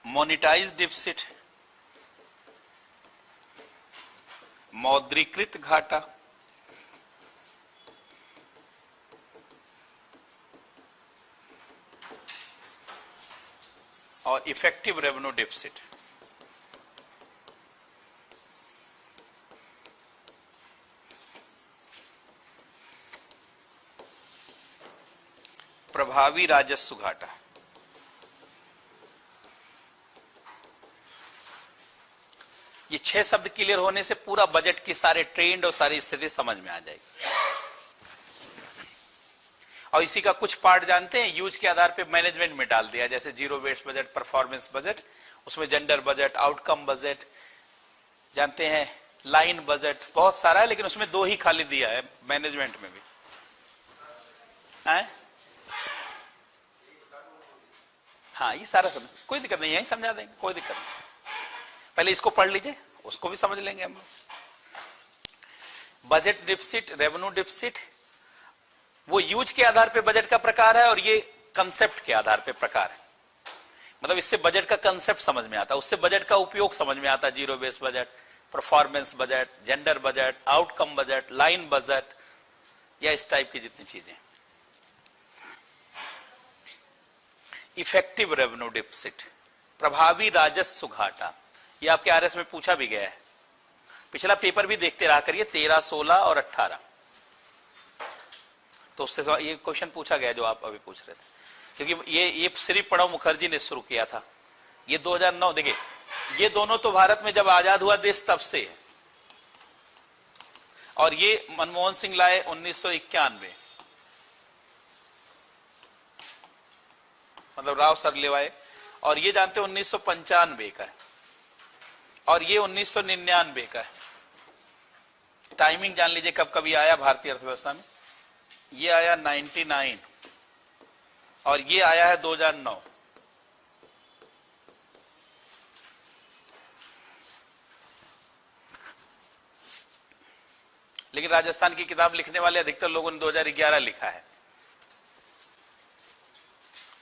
मोनेटाइज्ड डिफिसिट, मौद्रीकृत घाटा, और इफेक्टिव रेवेन्यू डिफिसिट। प्रभावी राजस्व घाटा। ये 6 शब्द क्लियर होने से पूरा बजट की सारे ट्रेंड और सारी स्थिति समझ में आ जाएगी। और इसी का कुछ पार्ट जानते हैं, यूज के आधार पे मैनेजमेंट में डाल दिया, जैसे zero waste budget, performance budget, उसमें जेंडर बजट, आउटकम बजट, जानते हैं लाइन बजट, बहुत सारा है, लेकिन उसमें 2 ही खाली दिया है मैनेजमेंट में भी। हाँ, ये सारा समझ, कोई दिक्कत नहीं, यही समझा देंगे, कोई दिक्कत नहीं। पहले इसको पढ़ लीजिए, उसको भी समझ लेंगे हम। बजट डिफिसिट, रेवेन्यू डिफिसिट, वो यूज के आधार पे बजट का प्रकार है, और ये कंसेप्ट के आधार पे प्रकार है। मतलब इससे बजट का कंसेप्ट समझ में आता है, उससे बजट का उपयोग समझ में आता है। Zero base budget, performance budget, gender budget, outcome budget, line budget, या इस टाइप की जितनी चीजें। इफेक्टिव रेवेन्यू डिफिसिट, प्रभावी राजस्व घाटा, ये आपके आरएस में पूछा भी गया है। पिछला पेपर भी देखते रहा करिए, 13, 16 और 18, तो उससे ये क्वेश्चन पूछा गया जो आप अभी पूछ रहे थे। क्योंकि ये श्री प्रणब मुखर्जी ने शुरू किया था, ये 2009। देखिए, ये दोनों तो भारत में जब आजाद हुआ देश तब से है, और ये मनमोहन सिंह लाए 1991, मतलब राव सर लेवाए, और ये जानते 1995 का है, और ये 1999 का है। टाइमिंग जान लीजिए कब कभी आया भारतीय अर्थव्यवस्था में। ये आया 99 और ये आया है 2009। लेकिन राजस्थान की किताब लिखने वाले अधिकतर लोगों ने 2011 लिखा है।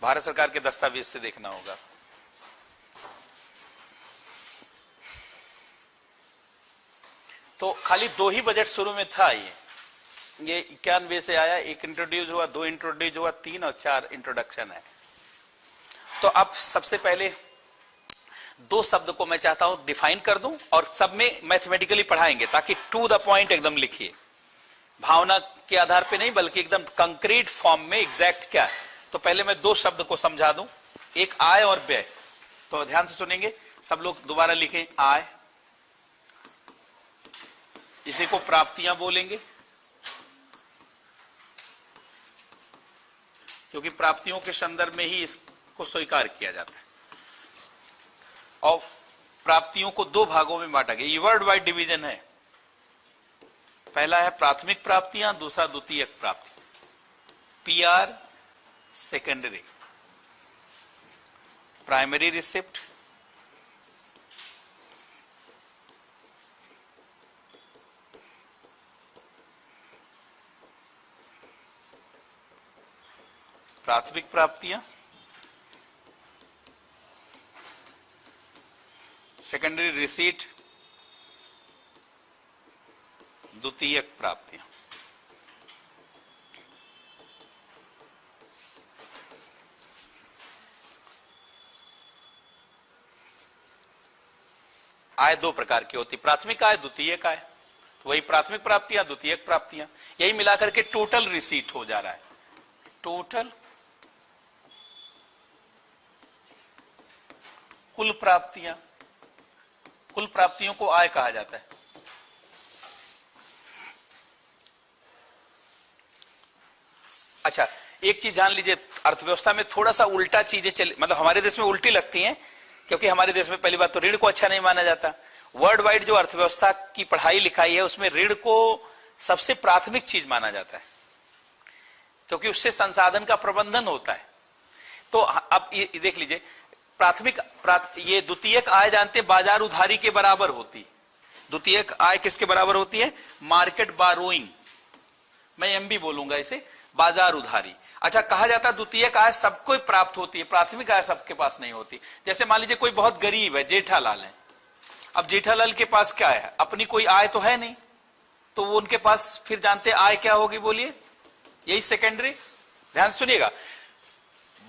भारत सरकार के दस्तावेज से देखना होगा। तो खाली 2 ही बजट शुरू में था। ये 91 से आया, 1 इंट्रोड्यूस हुआ, 2 इंट्रोड्यूस हुआ, 3 और 4 इंट्रोडक्शन है। तो अब सबसे पहले 2 शब्द को मैं चाहता हूं डिफाइन कर दूं, और सब में मैथमेटिकली पढ़ाएंगे, ताकि टू द पॉइंट एकदम लिखिए, भावना के आधार पे नहीं, बल्कि एकदम कंक्रीट फॉर्म में एग्जैक्ट क्या है। तो पहले मैं 2 शब्द को समझा दूं, एक आय और व्यय। तो ध्यान से सुनेंगे, सब लोग दोबारा लिखें। आय, इसी को प्राप्तियां बोलेंगे, क्योंकि प्राप्तियों के संदर्भ में ही इसको स्वीकार किया जाता है। और प्राप्तियों को 2 भागों में बांटा गया, ये वर्ल्ड वाइड डिवीजन है। पहला है प्राथमिक प्राप्तियां, दूसरा द्वितीयक प्राप्ति, पीआर, सेकेंडरी, प्राइमरी रिसिप्ट, प्राथमिक प्राप्तियां, सेकेंडरी रिसीट, द्वितीयक प्राप्तियां। आय 2 प्रकार की होती, प्राथमिक आय, द्वितीयक आय। तो वही प्राथमिक प्राप्तियां, द्वितीयक प्राप्तियां, यही मिलाकर के टोटल रिसीट हो जा रहा है। टोटल कुल प्राप्तियां, कुल प्राप्तियों को आय कहा जाता है। अच्छा, एक चीज जान लीजिए, अर्थव्यवस्था में थोड़ा सा उल्टा चीजें चल, मतलब हमारे देश में उल्टी लगती हैं, क्योंकि हमारे देश में पहली बात तो ऋण को अच्छा नहीं माना जाता। वर्ल्ड वाइड जो अर्थव्यवस्था की पढ़ाई लिखाई है, उसमें ऋण को सबसे प्राथमिक चीज माना जाता है, क्योंकि उससे संसाधन का प्रबंधन होता है। तो अब ये देख लीजिए, ये द्वितीयक आय जानते हैं बाजार उधारी के बराबर होती। द्वितीयक आय किसके बराबर होती है? मार्केट बारोइंग, मैं एमबी बोलूंगा इसे, बाजार उधारी। अच्छा, कहा जाता है द्वितीयक आय सबको प्राप्त होती है, प्राथमिक आय सबके पास नहीं होती। जैसे मान लीजिए कोई बहुत गरीब है, जेठालाल है। अब जेठालाल के पास क्या है? अपनी कोई आय तो है नहीं, तो वो उनके पास फिर जानते आय क्या होगी, बोलिए? यही सेकेंडरी। ध्यान सुनिएगा,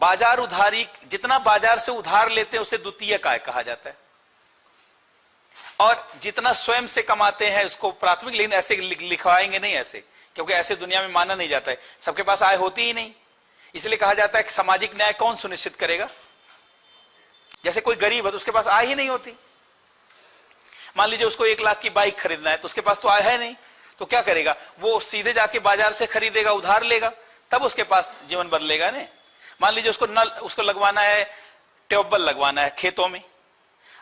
बाजार उधारी, जितना बाजार से उधार लेते हैं उसे द्वितीयक आय कहा जाता है, और जितना स्वयं से कमाते हैं उसको प्राथमिक। लेकिन ऐसे लिखवाएंगे नहीं ऐसे, क्योंकि ऐसे दुनिया में माना नहीं जाता है, सबके पास आय होती ही नहीं। इसलिए कहा जाता है कि सामाजिक न्याय कौन सुनिश्चित करेगा? जैसे कोई गरीब है तो उसके पास आय ही नहीं होती। मान लीजिए उसको 1 लाख की बाइक खरीदना है तो उसके पास तो आय है नहीं, तो क्या करेगा? वो सीधे जाके बाजार से खरीदेगा, उधार लेगा, तब उसके पास जीवन बदलेगा ने। मान लीजिए उसको नल, उसको लगवाना है, ट्यूबवेल लगवाना है खेतों में।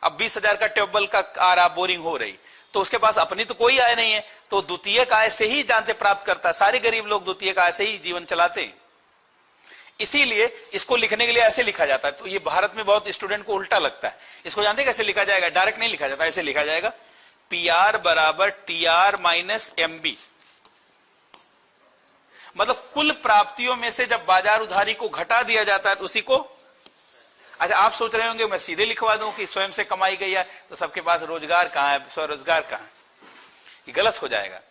अब 20,000 का ट्यूबवेल का आ रहा, बोरिंग हो रही, तो उसके पास अपनी तो कोई आय नहीं है, तो द्वितीयक आय से ही जानते प्राप्त करता है। सारे गरीब लोग द्वितीयक आय से ही जीवन चलाते हैं। इसीलिए इसको लिखने के लिए ऐसे लिखा जाता है। तो ये भारत में बहुत स्टूडेंट को उल्टा लगता है। इसको जानते कैसे लिखा जाएगा? डायरेक्ट नहीं लिखा जाता, ऐसे लिखा जाएगा PR बराबर TR माइनस MB। मतलब कुल प्राप्तियों में से जब बाजार उधारी को घटा दिया जाता है तो उसी को। अच्छा, आप सोच रहे होंगे मैं सीधे लिखवा दूं कि स्वयं से कमाई गई है तो सबके पास रोजगार कहां है, स्वरोजगार कहां है? ये गलत हो जाएगा।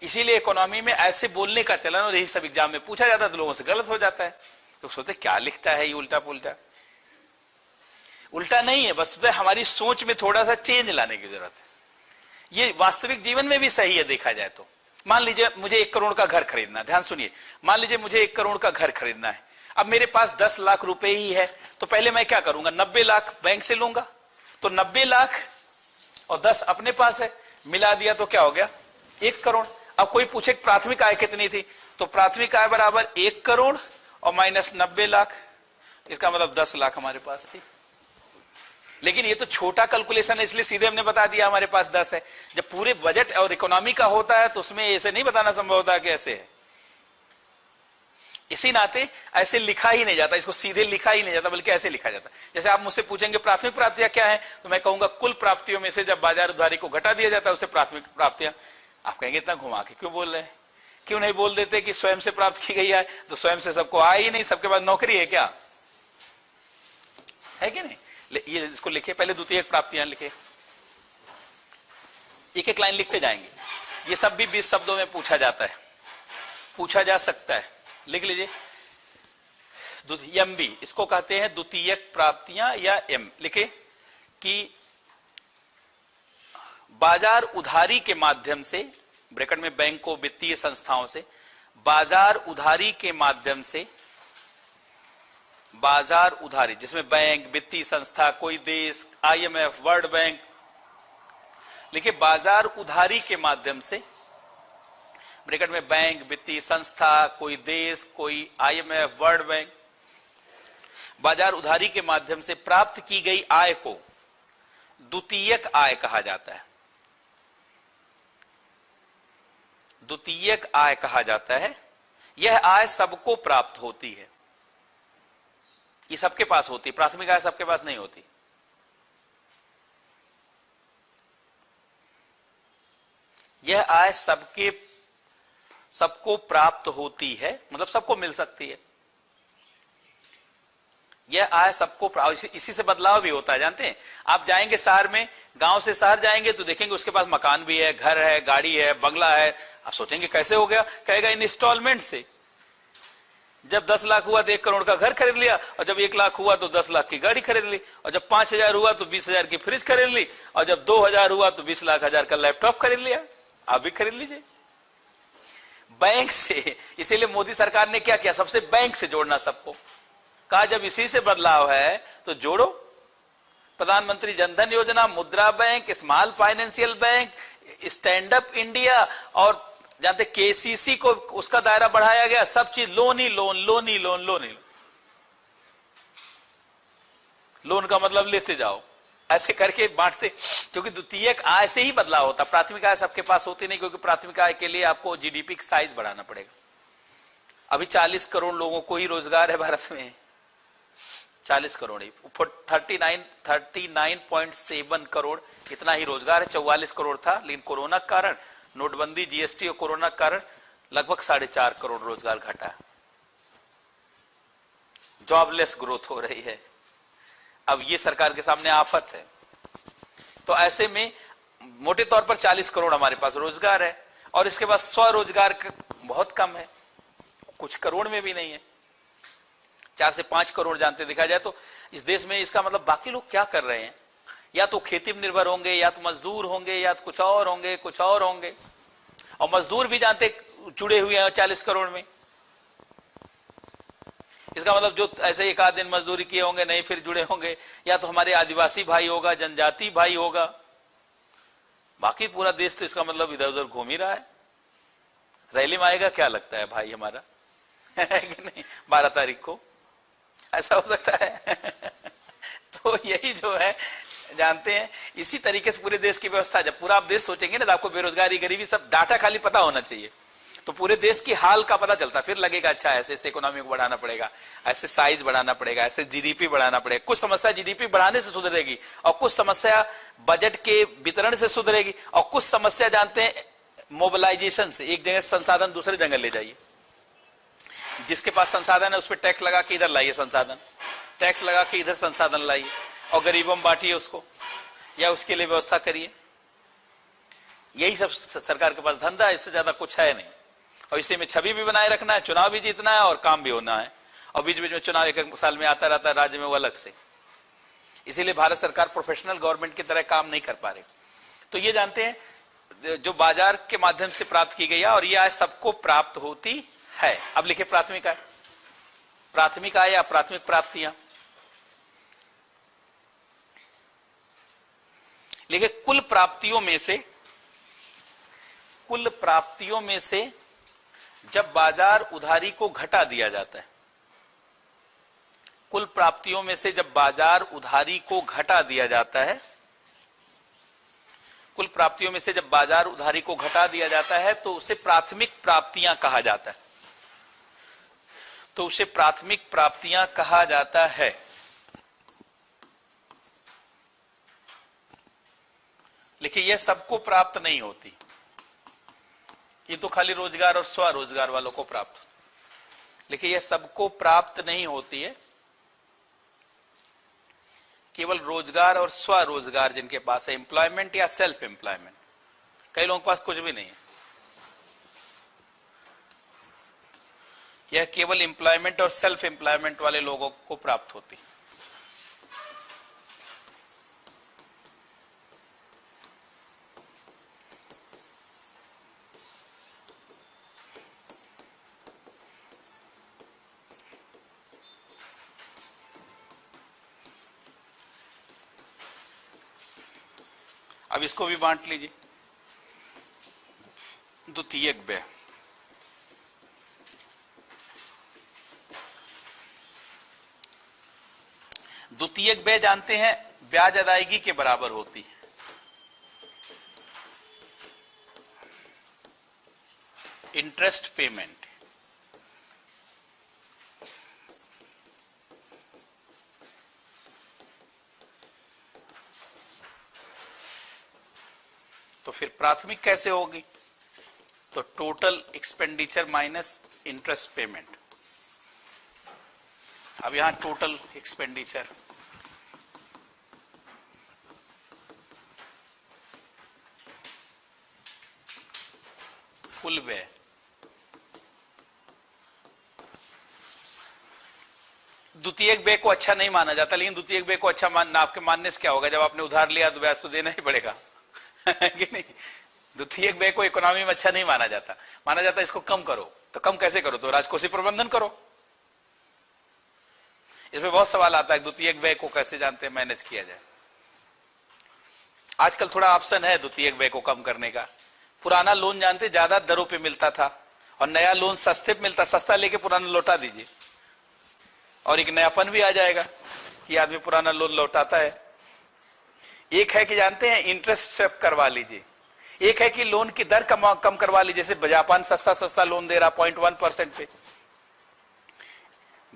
इसीलिए इकोनॉमी में ऐसे बोलने का चलन, और यही सब एग्जाम में पूछा जाता है तो लोगों से गलत हो जाता है। तो सोचते क्या लिखता है ये उल्टा पुल्टा। उल्टा नहीं है, बस हमारी सोच में थोड़ा सा चेंज लाने की जरूरत है। ये वास्तविक जीवन में भी सही है देखा जाए तो। मान लीजिए मुझे 1 करोड़ का घर खरीदना है, ध्यान सुनिए। मान लीजिए मुझे 1 करोड़ का घर खरीदना है। अब मेरे पास 10 लाख रुपए ही है, तो पहले मैं क्या करूंगा? 90 लाख बैंक से लूंगा। तो 90 लाख और 10 अपने पास है, मिला दिया तो क्या हो गया? 1 करोड़। अब कोई पूछे प्राथमिक आय कितनी थी, तो प्राथमिक आय बराबर 1 करोड़ और माइनस 90 लाख, इसका मतलब 10 लाख हमारे पास थी। लेकिन ये तो छोटा कैलकुलेशन है, इसलिए सीधे हमने बता दिया हमारे पास 10 है। जब पूरे बजट और इकोनॉमी का होता है तो उसमें ऐसे नहीं बताना संभव होता कि ऐसे है। इसी नाते ऐसे लिखा ही नहीं जाता, इसको सीधे लिखा ही नहीं जाता, बल्कि ऐसे लिखा जाता। जैसे आप मुझसे पूछेंगे प्राथमिक प्राप्तियां क्या है, तो मैं कहूंगा कुल प्राप्तियों में से जब बाजार उधारी को घटा दिया जाता है उसे प्राथमिक प्राप्तियां। आप कहेंगे इतना घुमा के क्यों बोल रहे हैं? क्यों नहीं बोल देते कि स्वयं से प्राप्त की गई है? तो स्वयं से सबको आए ही नहीं, सबके पास नौकरी है क्या? है कि नहीं? ये इसको लिखे, पहले द्वितीयक प्राप्तियां लिखे, एक एक लाइन लिखते जाएंगे। ये सब भी 20 शब्दों में पूछा जाता है, पूछा जा सकता है। लिख लीजिए MB, इसको कहते हैं द्वितीयक प्राप्तियां या M। लिखे कि बाजार उधारी के माध्यम से, ब्रैकेट में बैंक को वित्तीय संस्थाओं से, बाजार उधारी के माध्यम से, बाजार उधारी जिसमें बैंक, वित्तीय संस्था, कोई देश, IMF, वर्ल्ड बैंक, लिखे बाजार उधारी के माध्यम से, ब्रैकेट में बैंक, वित्तीय संस्था, कोई देश, कोई IMF, वर्ल्ड बैंक, बाजार उधारी के माध्यम से प्राप्त की गई आय को द्वितीयक आय कहा जाता है। द्वितीयक आय कहा जाता है। यह आय सबको प्राप्त होती है, ये सबके पास होती है। प्राथमिक आय सबके पास नहीं होती। यह आय सबको प्राप्त होती है, मतलब सबको मिल सकती है। यह आय सबको, इसी से बदलाव भी होता है। जानते हैं, आप जाएंगे शहर में, गांव से शहर जाएंगे तो देखेंगे उसके पास मकान भी है, घर है, गाड़ी है, बंगला है। आप सोचेंगे कैसे हो गया? कहेगा इंस्टॉलमेंट से। जब 10 लाख हुआ तो 1 करोड़ का घर खरीद लिया, और जब 1 लाख हुआ तो 10 लाख की गाड़ी खरीद ली, और जब 5,000 हुआ तो 20,000 की फ्रिज खरीद ली, और जब 2,000 हुआ तो 20 लाख हजार का लैपटॉप खरीद लिया। आप भी खरीद लीजिए बैंक से। इसीलिए मोदी सरकार ने क्या किया? सबसे बैंक से जोड़ना सबको। कहा जब इसी से बदलाव है तो जोड़ो। प्रधानमंत्री जनधन योजना, मुद्रा bank, small financial bank, stand up India, और जानते KCC को उसका दायरा बढ़ाया गया। सब चीज लोन ही लोन, लोन ही लोन, लोन ही लोन। लोन का मतलब लेते जाओ, ऐसे करके बांटते। क्योंकि द्वितीयक आय से ही बदलाव होता, प्राथमिक आय सबके पास होती नहीं, क्योंकि प्राथमिक आय के लिए आपको GDP की साइज बढ़ाना पड़ेगा। अभी 40 करोड़ लोगों को ही रोजगार है भारत में, 40 करोड़ ही, 39.7 करोड़ इतना ही रोजगार है। 44 करोड़ था, लेकिन कोरोना के कारण, नोटबंदी, GST और कोरोना के कारण लगभग 4.5 करोड़ रोजगार घटा। जॉबलेस ग्रोथ हो रही है। अब ये सरकार के सामने आफत है। तो ऐसे में मोटे तौर पर 40 करोड़ हमारे पास रोजगार है, और इसके बाद स्वरोजगार बहुत कम है, कुछ करोड़ में भी नहीं है। 4 से 5 करोड़ जानते देखा जाए तो इस देश में। इसका मतलब बाकी लोग क्या कर रहे हैं? या तो खेती पर निर्भर होंगे, या तो मजदूर होंगे, या तो कुछ और होंगे, कुछ और होंगे। और मजदूर भी जानते जुड़े हुए हैं 40 करोड़ में। इसका मतलब जो ऐसे एक आध दिन मजदूरी किए होंगे नहीं फिर जुड़े होंगे, या तो हमारे आदिवासी भाई होगा, जनजाति भाई होगा, बाकी पूरा देश तो इसका मतलब इधर उधर घूम ही रहा है। रैली में आएगा क्या लगता है भाई हमारा है कि नहीं 12 तारीख को, ऐसा हो सकता है तो यही जो है जानते हैं, इसी तरीके से पूरे देश की व्यवस्था, जब पूरा आप देश सोचेंगे ना तो आपको बेरोजगारी गरीबी सब डाटा खाली पता होना चाहिए, तो पूरे देश की हाल का पता चलता, फिर लगेगा अच्छा ऐसे ऐसे इकोनॉमी को बढ़ाना पड़ेगा, ऐसे साइज बढ़ाना पड़ेगा, ऐसे जीडीपी बढ़ाना पड़ेगा। कुछ समस्या जीडीपी बढ़ाने से सुधरेगी और कुछ समस्या बजट के वितरण से सुधरेगी और कुछ समस्या जानते हैं मोबिलाइजेशन से, एक जगह संसाधन दूसरे जगह ले जाइए, जिसके पास संसाधन है उस पर टैक्स लगा के इधर लाइए संसाधन, टैक्स लगा के इधर संसाधन लाइए और गरीबों में बांटिए उसको, या उसके लिए व्यवस्था करिए। यही सब सरकार के पास धंधा है, इससे ज्यादा कुछ है नहीं। और इसी में छवि भी बनाए रखना है, चुनाव भी जीतना है और काम भी होना है, और बीच बीच में चुनाव एक साल में आता रहता है राज्य में वो अलग से। इसीलिए भारत सरकार प्रोफेशनल गवर्नमेंट की तरह काम नहीं कर पा रही। तो ये जानते हैं जो बाजार के माध्यम से प्राप्त की गई है और ये आज सबको प्राप्त होती है। अब लिखे प्राथमिक आय, प्राथमिक आय या प्राथमिक प्राप्तियां, लिखे कुल प्राप्तियों में से जब बाजार उधारी को घटा दिया जाता है, कुल प्राप्तियों में से जब बाजार उधारी को घटा दिया जाता है, कुल प्राप्तियों में से जब बाजार उधारी को घटा दिया जाता है तो उसे प्राथमिक प्राप्तियां कहा जाता है, तो उसे प्राथमिक प्राप्तियां कहा जाता है। लेकिन यह सबको प्राप्त नहीं होती, ये तो खाली रोजगार और स्वरोजगार वालों को प्राप्त होती। लेकिन यह सबको प्राप्त नहीं होती है, केवल रोजगार और स्वरोजगार जिनके पास है, एम्प्लॉयमेंट या सेल्फ एम्प्लॉयमेंट, कई लोगों के पास कुछ भी नहीं है, यह केवल एम्प्लॉयमेंट और सेल्फ एम्प्लॉयमेंट वाले लोगों को प्राप्त होती है। अब इसको भी बांट लीजिए, द्वितीयक व्यय, द्वितीयक व्यय जानते हैं ब्याज अदायगी के बराबर होती है। इंटरेस्ट पेमेंट, तो फिर प्राथमिक कैसे होगी? तो total expenditure minus interest payment. अब यहां टोटल एक्सपेंडिचर, कुल व्यय, द्वितीयक व्यय को अच्छा नहीं माना जाता, लेकिन द्वितीयक व्यय को अच्छा मानना, आपके मानने से क्या होगा? जब आपने उधार लिया तो ब्याज तो देना ही पड़ेगा कि नहीं? द्वितीयक व्यय को इकोनॉमी में अच्छा नहीं माना जाता, माना जाता इसको कम करो। तो कम कैसे करो? तो राजकोषीय प्रबंधन करो। इसमें बहुत सवाल आता है द्वितीयक व्यय को कैसे जानते हैं मैनेज किया जाए। आजकल थोड़ा ऑप्शन है द्वितीयक व्यय को कम करने का। पुराना लोन जानते ज्यादा दरों पे मिलता था और नया लोन सस्ते पे मिलता, सस्ता लेके पुराना लौटा दीजिए और एक नयापन भी आ जाएगा कि आदमी पुराना लोन लौटाता है। एक है कि जानते हैं इंटरेस्ट स्वेप करवा लीजिए, एक है कि लोन की दर कम करवा लीजिए। जैसे जापान सस्ता लोन दे रहा 0.1% पे,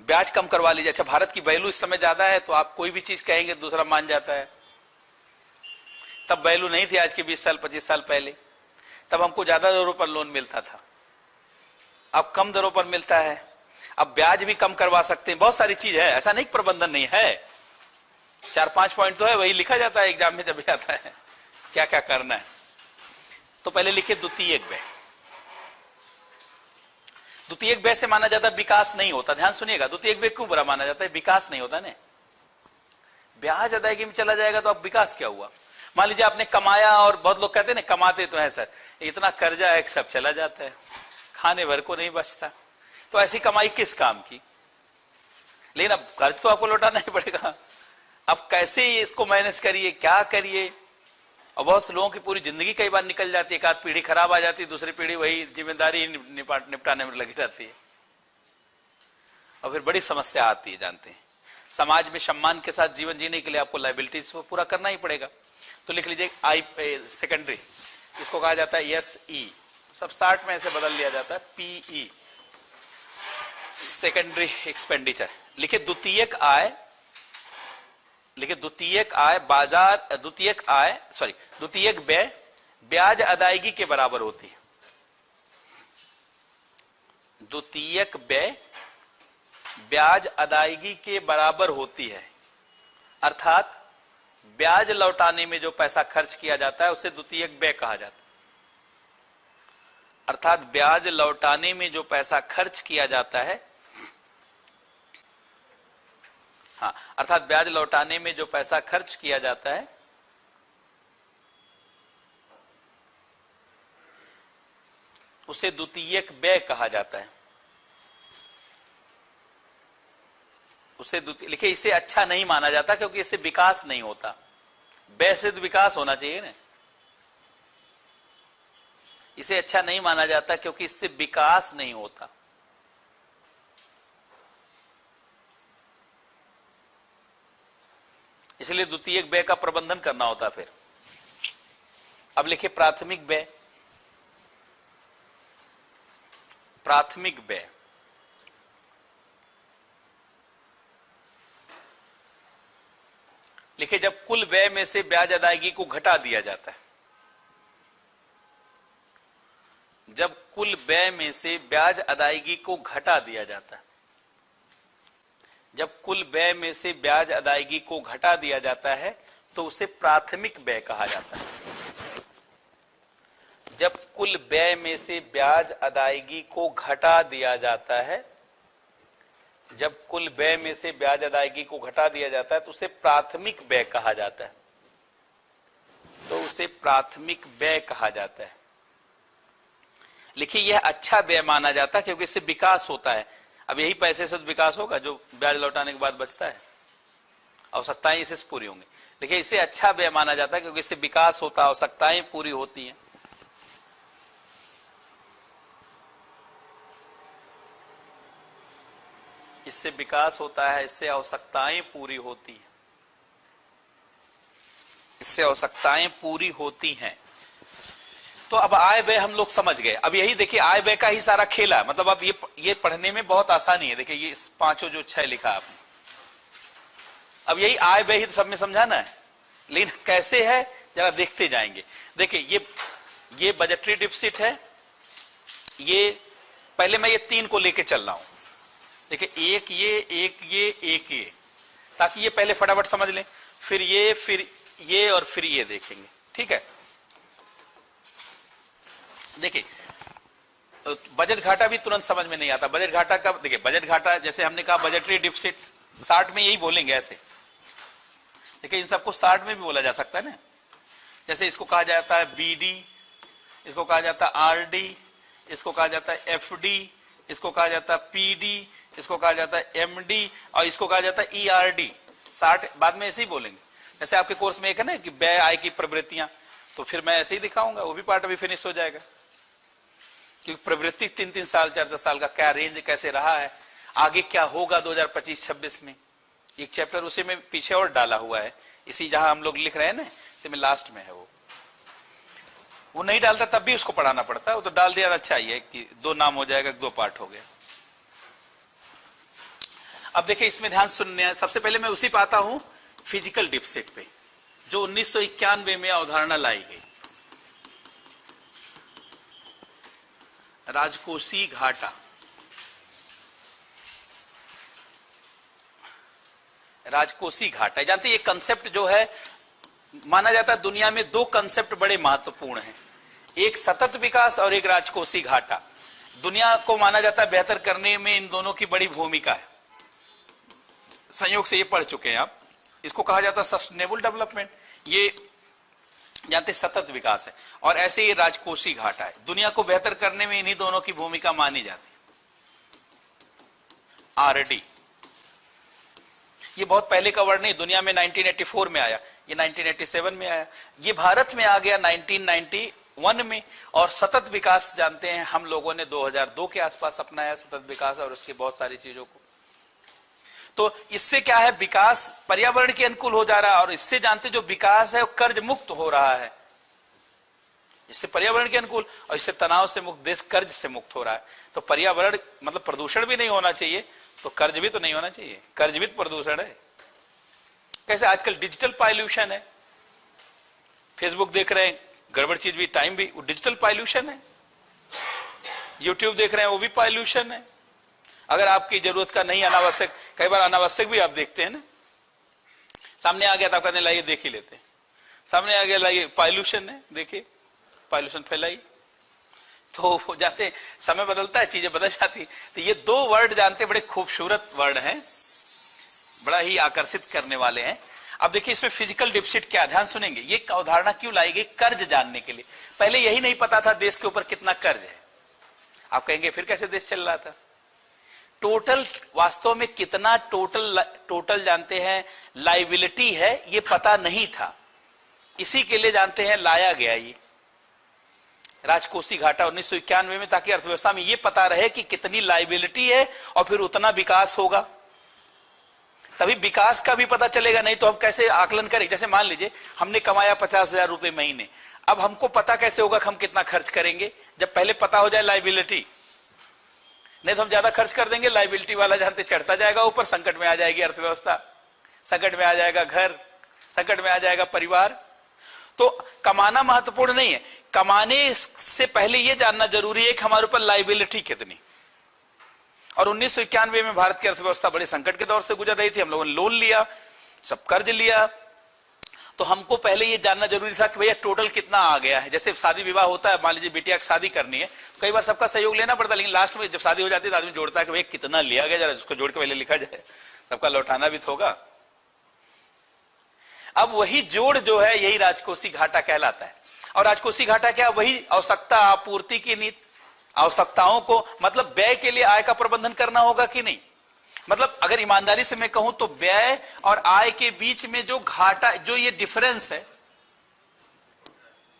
ब्याज कम करवा लीजिए। अच्छा, भारत की वैल्यू इस समय ज्यादा है तो आप कोई भी चीज कहेंगे दूसरा मान जाता है। तब वैल्यू नहीं थी आज के 20 साल 25 साल पहले, तब हमको ज्यादा दरों पर लोन मिलता था, अब कम दरों पर मिलता है। अब ब्याज भी कम करवा सकते हैं, बहुत सारी चीज है, ऐसा नहीं प्रबंधन नहीं है। 4-5 पॉइंट तो है, वही लिखा जाता है एग्जाम में जब भी आता है क्या क्या करना है। तो पहले लिखे द्वितीयक व्यय। द्वितीयक व्यय से माना जाता है विकास नहीं होता। ध्यान सुनिएगा, द्वितीयक व्यय क्यों बुरा माना जाता है? विकास नहीं होता ना, ब्याज अदायगी में चला जाएगा तो अब विकास क्या हुआ? मान लीजिए आपने कमाया, और बहुत लोग कहते हैं ना कमाते तो है सर, इतना कर्जा है सब चला जाता है, खाने भर को नहीं बचता। तो ऐसी कमाई किस काम की? लेकिन अब कर्ज तो आपको लौटाना ही पड़ेगा। अब कैसे इसको मैनेज करिए, क्या करिए। और बहुत से लोगों की पूरी जिंदगी कई बार निकल जाती है, एक आध पीढ़ी खराब आ जाती है, दूसरी पीढ़ी वही जिम्मेदारी निपटाने में लगी रहती है, और फिर बड़ी समस्या आती है। जानते हैं, समाज में सम्मान के साथ जीवन जीने के लिए आपको लायबिलिटीज को पूरा करना ही पड़ेगा। तो लिख लीजिए सेकेंडरी, इसको कहा जाता है SE, सब 60 में ऐसे बदल लिया जाता है, PE, सेकेंडरी एक्सपेंडिचर। लिखिए द्वितीयक आय, लिखिए द्वितीयक आय बाजार, द्वितीयक व्यय ब्याज अदायगी के बराबर होती है। द्वितीयक व्यय ब्याज अदायगी के बराबर होती है, अर्थात ब्याज लौटाने में जो पैसा खर्च किया जाता है उसे द्वितीयक व्यय कहा जाता है। अर्थात ब्याज लौटाने में जो पैसा खर्च किया जाता है, हाँ, अर्थात ब्याज लौटाने में जो पैसा खर्च किया जाता है उसे द्वितीयक व्यय कहा जाता है। उसे लिखिए, इसे अच्छा नहीं माना जाता क्योंकि इससे विकास नहीं होता। व्यय से तो विकास होना चाहिए ना। इसे अच्छा नहीं माना जाता क्योंकि इससे विकास नहीं होता। इसलिए द्वितीयक व्यय का प्रबंधन करना होता। फिर अब लिखिए प्राथमिक व्यय। प्राथमिक व्यय लिखिए, जब कुल व्यय में से ब्याज अदायगी को घटा दिया जाता है, जब कुल व्यय में से ब्याज अदायगी को घटा दिया जाता है, जब कुल व्यय में से ब्याज अदायगी को घटा दिया जाता है तो उसे प्राथमिक व्यय कहा जाता है। जब कुल व्यय में से ब्याज अदायगी को घटा दिया जाता है, जब कुल व्यय में से ब्याज अदायगी को घटा दिया जाता है तो उसे प्राथमिक व्यय कहा जाता है। तो उसे प्राथमिक व्यय कहा जाता है। लिखिए, यह अच्छा व्यय माना जाता है क्योंकि इससे विकास होता है। अब यही पैसे से तो विकास होगा जो ब्याज लौटाने के बाद बचता है, आवश्यकताएं इससे पूरी होंगी। देखिए, इसे अच्छा व्यय माना जाता है क्योंकि इससे विकास होता है, आवश्यकताएं पूरी होती हैं। इससे विकास होता है, इससे आवश्यकताएं पूरी होती हैं, इससे आवश्यकताएं पूरी होती हैं। तो अब आय व्यय हम लोग समझ गए। अब यही देखिए, आय व्यय का ही सारा खेला है। मतलब अब ये पढ़ने में बहुत आसानी है। देखिए, ये पांचों जो 6 लिखा आपने, अब यही आय व्यय ही तो सब में समझाना है। लेकिन कैसे है जरा देखते जाएंगे। देखिए, ये बजटरी डिफिसिट है। ये पहले मैं ये 3 को लेके चल रहा हूं। देखिए, एक ये, ताकि ये पहले फटाफट समझ लें, फिर ये और फिर ये देखेंगे। ठीक है। देखिए, बजट घाटा भी तुरंत समझ में नहीं आता। बजट घाटा का देखिए, बजट घाटा जैसे हमने कहा बजटरी डिफिसिट 60 में यही बोलेंगे ऐसे। देखिए, इन सबको 60 में भी बोला जा सकता है ना। जैसे इसको कहा जाता है BD, इसको कहा जाता है RD, इसको कहा जाता है FD, इसको कहा जाता है PD, इसको कहा जाता है MD और इसको कहा जाता है ERD। 60 बाद में ऐसे ही बोलेंगे। जैसे आपके कोर्स में एक है ना कि व्यय आय की प्रवृत्तियां, तो फिर मैं ऐसे ही दिखाऊंगा, वो भी पार्ट अभी फिनिश हो जाएगा। क्योंकि प्रवृत्ति 3-3 साल 4-4 साल का क्या रेंज कैसे रहा है, आगे क्या होगा 2025-26 में, एक चैप्टर उसी में पीछे और डाला हुआ है। इसी जहां हम लोग लिख रहे हैं ना, इसी में लास्ट में है। वो नहीं डालता तब भी उसको पढ़ाना पड़ता है। वो तो डाल दिया, अच्छा ही है कि 2 नाम हो जाएगा, 2 पार्ट हो गया। अब देखिए, इसमें ध्यान सुनने, सबसे पहले मैं उसी पे आता हूं, फिजिकल डिफिसिट पे, जो 1991 में अवधारणा लाई गई, राजकोषीय घाटा। राजकोषीय घाटा जानते हैं, ये कंसेप्ट जो है माना जाता है दुनिया में 2 कंसेप्ट बड़े महत्वपूर्ण हैं, एक सतत विकास और एक राजकोषीय घाटा। दुनिया को माना जाता है बेहतर करने में इन दोनों की बड़ी भूमिका है। संयोग से ये पढ़ चुके हैं आप। इसको कहा जाता है सस्टेनेबल डेवलपमेंट, ये जानते सतत विकास है, और ऐसे ये राजकोषीय घाटा है। दुनिया को बेहतर करने में इन्हीं दोनों की भूमिका मानी जाती है। RD ये बहुत पहले का वर्ड नहीं, दुनिया में 1984 में आया, ये 1987 में आया, ये भारत में आ गया 1991 में। और सतत विकास जानते हैं हम लोगों ने 2002 के आसपास अपनाया सतत विकास और उसकी बहुत सारी चीजों को। तो इससे क्या है, विकास पर्यावरण के अनुकूल हो जा रहा है, और इससे जानते जो विकास है वो कर्ज मुक्त हो रहा है, इससे पर्यावरण के अनुकूल, और इससे तनाव से मुक्त, देश कर्ज से मुक्त हो रहा है। तो पर्यावरण मतलब प्रदूषण भी नहीं होना चाहिए, तो कर्ज भी तो नहीं होना चाहिए, कर्ज भी तो प्रदूषण है। कैसे आजकल डिजिटल पॉल्यूशन है, फेसबुक देख रहे हैं गड़बड़ चीज भी, टाइम भी, वो डिजिटल पॉल्यूशन है। यूट्यूब देख रहे हैं वो भी पॉल्यूशन है। अगर आपकी जरूरत का नहीं, अनावश्यक, कई बार अनावश्यक भी आप देखते हैं ना, सामने आ गया तो आप कहते हैं लाइए देख ही लेते हैं, सामने आ गया लाइए पॉल्यूशन है, देखिए पॉल्यूशन फैलाई, तो वो जाते समय बदलता है, चीजें बदल जाती। तो ये दो वर्ड जानते बड़े खूबसूरत वर्ड हैं, बड़ा ही आकर्षित करने वाले हैं। अब देखिए इसमें फिजिकल डिफिसिट क्या, ध्यान सुनेंगे, ये अवधारणा क्यों लाई गई, कर्ज जानने के लिए। पहले यही नहीं पता था देश के ऊपर कितना कर्ज है। आप कहेंगे फिर कैसे देश चल रहा था, टोटल वास्तव में कितना टोटल जानते हैं लाइबिलिटी है, ये पता नहीं था, इसी के लिए जानते हैं लाया गया ये राजकोषीय घाटा 1991 में, ताकि अर्थव्यवस्था में ये पता रहे कि कितनी लाइबिलिटी है और फिर उतना विकास होगा, तभी विकास का भी पता चलेगा। नहीं तो हम कैसे आकलन करें, जैसे मान लीजिए हमने कमाया 50,000 रुपए महीने, अब हमको पता कैसे होगा कि हम कितना खर्च करेंगे, जब पहले पता हो जाए लाइबिलिटी। नहीं तो हम ज्यादा खर्च कर देंगे, लाइबिलिटी वाला जानते चढ़ता जाएगा ऊपर, संकट में आ जाएगी अर्थव्यवस्था, संकट में आ जाएगा घर, संकट में आ जाएगा परिवार। तो कमाना महत्वपूर्ण नहीं है, कमाने से पहले यह जानना जरूरी है कि हमारे ऊपर लाइबिलिटी कितनी। और 1991 में भारत की अर्थव्यवस्था बड़े संकट के दौर से गुजर रही थी, हम लोगों ने लोन लिया, सब कर्ज लिया, तो हमको पहले ये जानना जरूरी था कि भैया टोटल कितना आ गया है। जैसे शादी विवाह होता है, मान लीजिए बिटिया की शादी करनी है, कई बार सबका सहयोग लेना पड़ता है, लेकिन लास्ट में जब शादी हो जाती है तो आदमी जोड़ता है कि भैया कितना लिया गया, जरा उसको जोड़ के पहले लिखा जाए, सबका लौटाना भी तो होगा। अब वही जोड़ जो है यही राजकोषीय घाटा कहलाता है। और राजकोषीय घाटा क्या, वही आवश्यकता आपूर्ति की नीति, आवश्यकताओं को मतलब व्यय के लिए आय का प्रबंधन करना होगा कि नहीं। मतलब अगर ईमानदारी से मैं कहूं तो व्यय और आय के बीच में जो घाटा, जो ये डिफरेंस है,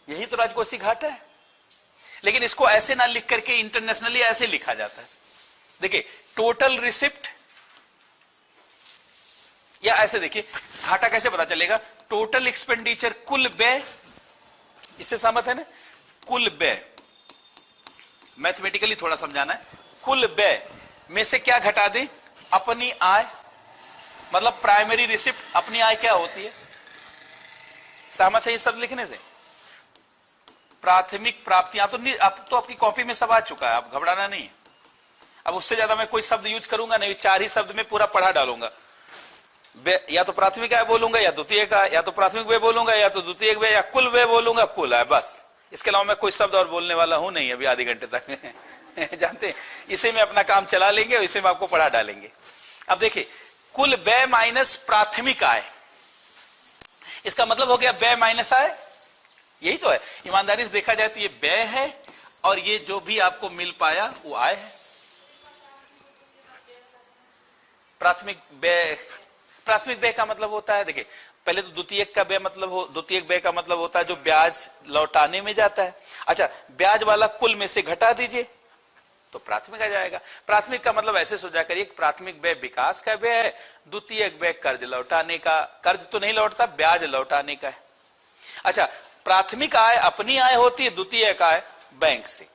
यही तो राजकोषीय घाटा है। लेकिन इसको ऐसे ना लिख करके इंटरनेशनली ऐसे लिखा जाता है, देखिए टोटल रिसिप्ट, या ऐसे देखिए घाटा कैसे पता चलेगा, टोटल एक्सपेंडिचर, कुल व्यय, इससे सहमत है ना, कुल व्यय, मैथमेटिकली थोड़ा समझाना है, कुल व्यय में से क्या घटा दें, अपनी आय, मतलब प्राइमरी रिसिप्ट, अपनी आय क्या होती है, सहमत है ये सब लिखने से। प्राथमिक प्राप्तियां तो नहीं, अब तो आपकी कॉपी में सब आ चुका है, आप घबराना नहीं है। अब उससे ज्यादा मैं कोई शब्द यूज करूंगा नहीं, 4 ही शब्द में पूरा पढ़ा डालूंगा, या तो प्राथमिक आय बोलूंगा, या द्वितीयक आय, या तो प्राथमिक व्यय बोलूंगा, या तो द्वितीयक व्यय, या कुल व्यय बोलूंगा, कुल आय, बस। इसके अलावा मैं कोई शब्द और बोलने वाला हूं नहीं अभी आधे घंटे तक जानते हैं, इसे में अपना काम चला लेंगे और इसे में आपको पढ़ा डालेंगे। अब देखिए कुल व्यय माइनस प्राथमिक आय, इसका मतलब हो गया व्यय माइनस आय, यही तो है। ईमानदारी से देखा जाए तो ये व्यय है और ये जो भी आपको मिल पाया वो आय है। प्राथमिक व्यय का मतलब होता है, देखिए पहले तो द्वितीयक का व्यय मतलब द्वितीयक व्यय का मतलब होता है जो ब्याज लौटाने में जाता है। अच्छा, ब्याज वाला कुल में से घटा दीजिए तो प्राथमिक आ जाएगा। प्राथमिक का मतलब ऐसे सोचा करिए, प्राथमिक व्यय विकास का व्यय है, द्वितीयक व्यय कर्ज लौटाने का, कर्ज तो नहीं लौटता, ब्याज लौटाने का है। अच्छा, प्राथमिक आय अपनी आय होती है, द्वितीयक आय बैंक से।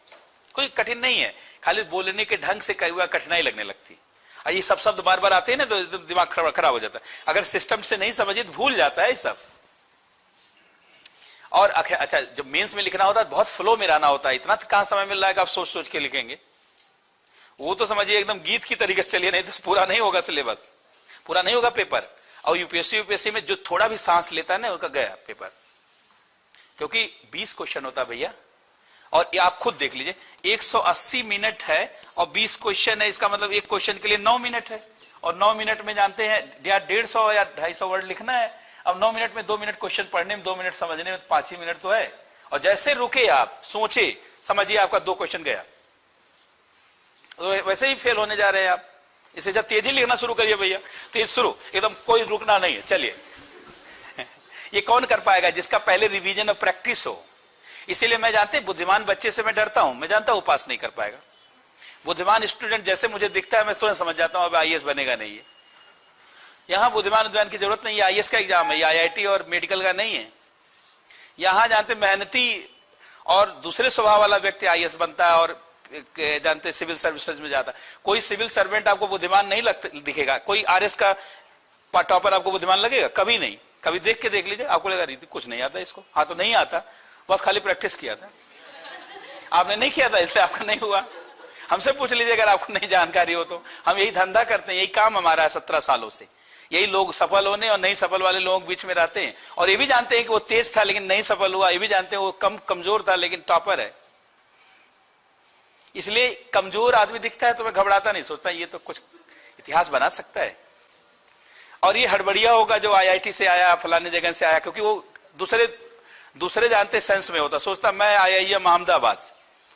कोई कठिन नहीं है, खाली बोलने के ढंग से कई बार कठिनाई लगने लगती है। ये सब शब्द बार बार आते हैं ना तो दिमाग खराब हो जाता है, अगर सिस्टम से नहीं समझिए तो भूल जाता है ये सब। और अच्छा, जब मेंस में लिखना होता है बहुत फ्लो में रहना होता है, इतना कहां समय मिल रहा है कि आप सोच सोच के लिखेंगे। वो तो समझिए एकदम गीत की तरीके से चलिए, नहीं तो पूरा नहीं होगा सिलेबस, पूरा नहीं होगा पेपर। और यूपीएससी में जो थोड़ा भी सांस लेता है ना उनका गया पेपर, क्योंकि 20 क्वेश्चन होता है भैया। और ये आप खुद देख लीजिए, 180 मिनट है और 20 क्वेश्चन है, इसका मतलब एक क्वेश्चन के लिए 9 मिनट है। और 9 मिनट में जानते हैं या 150 या 250 वर्ड लिखना है। अब 9 मिनट में 2 मिनट क्वेश्चन पढ़ने में, 2 मिनट समझने में, 5 ही मिनट तो है। और जैसे रुके आप, सोचे, समझिए आपका 2 क्वेश्चन गया, तो वैसे ही फेल होने जा रहे हैं आप। इसे जब तेजी लिखना शुरू करिए भैया, तेज शुरू, एकदम कोई रुकना नहीं है, चलिए। ये कौन कर पाएगा? जिसका पहले रिवीजन और प्रैक्टिस हो। इसीलिए मैं जानते बुद्धिमान बच्चे से मैं डरता हूं, मैं जानता हूं पास नहीं कर पाएगा। बुद्धिमान स्टूडेंट जैसे मुझे दिखता है मैं तुरंत समझ जाता हूं अब आईएएस बनेगा नहीं है। यहां बुद्धिमान विद्वान की जरूरत नहीं है, आईएएस का एग्जाम है, ये आईआईटी और मेडिकल का नहीं है। यहां जानते मेहनती और दूसरे स्वभाव वाला व्यक्ति आईएएस बनता है और जानते सिविल सर्विसेज में जाता है। कोई सिविल सर्वेंट आपको बुद्धिमान नहीं दिखेगा, कोई आरएस का टॉपर आपको बुद्धिमान लगेगा? कभी नहीं। कभी देख के देख लीजिए, आपको लगेगा कुछ नहीं आता इसको। हाँ तो नहीं आता, बस खाली प्रैक्टिस किया था, आपने नहीं किया था इसलिए आपका नहीं हुआ। हमसे पूछ लीजिए अगर आपको नहीं जानकारी हो तो। हम यही धंधा करते हैं, यही काम हमारा है 17 सालों से। यही लोग सफल होने और नहीं सफल वाले लोगों के बीच में रहते हैं, और ये भी जानते हैं कि वो तेज था लेकिन नहीं सफल हुआ, ये भी जानते हैं वो कमजोर था लेकिन टॉपर है। इसलिए कमजोर आदमी दिखता है तो मैं घबराता नहीं, सोचता ये तो कुछ इतिहास बना सकता है। और ये हड़बड़िया होगा जो आईआईटी से आया, फलाने जगह से आया, क्योंकि वो दूसरे जानते सेंस में होता, सोचता मैं आईआईएम अहमदाबाद से,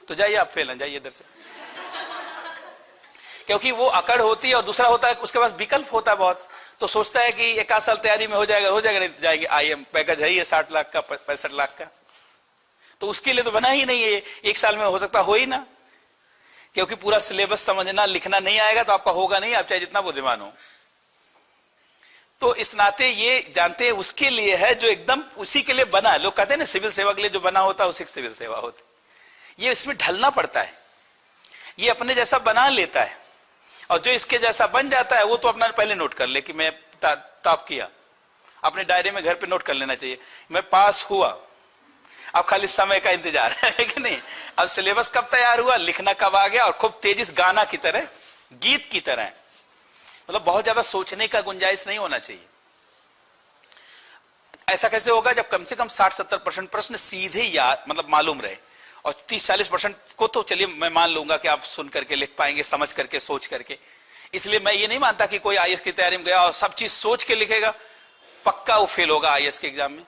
तो जाइए आप फेल हैं, जाइए इधर से। क्योंकि वो अकड़ होती है, और दूसरा होता है उसके पास विकल्प होता है बहुत, तो सोचता है कि 1 आध साल तैयारी में हो जाएगा, नहीं जाएंगे। आईएम पैकेज है ही 60 लाख का, 65 लाख का, तो उसके लिए तो बना ही नहीं है। 1 साल में हो सकता हो ही ना, क्योंकि पूरा सिलेबस समझना लिखना नहीं आएगा तो आपका होगा नहीं, आप चाहे जितना बुद्धिमान हो। तो इस नाते ये जानते हैं उसके लिए है जो एकदम उसी के लिए बना है। लोग कहते हैं ना सिविल सेवा के लिए जो बना होता है उसी की सिविल सेवा होती। ये इसमें ढलना पड़ता है, ये अपने जैसा बना लेता है, और जो इसके जैसा बन जाता है वो तो अपना पहले नोट कर ले कि मैं टॉप किया, अपने डायरी में घर पे नोट कर लेना चाहिए मैं पास हुआ। अब खाली समय का इंतजार है कि नहीं, अब सिलेबस कब तैयार हुआ, लिखना कब आ गया, और खूब तेजिस गाना की तरह, गीत की तरह, मतलब बहुत ज्यादा सोचने का गुंजाइश नहीं होना चाहिए। ऐसा कैसे होगा जब कम से कम 60-70% प्रश्न सीधे याद मतलब मालूम रहे, और 30-40% को तो चलिए मैं मान लूंगा कि आप सुन करके लिख पाएंगे, समझ करके, सोच करके। इसलिए मैं ये नहीं मानता कि कोई आईएएस की तैयारी में गया और सब चीज सोच के लिखेगा, पक्का वो फेल होगा आईएएस के एग्जाम में।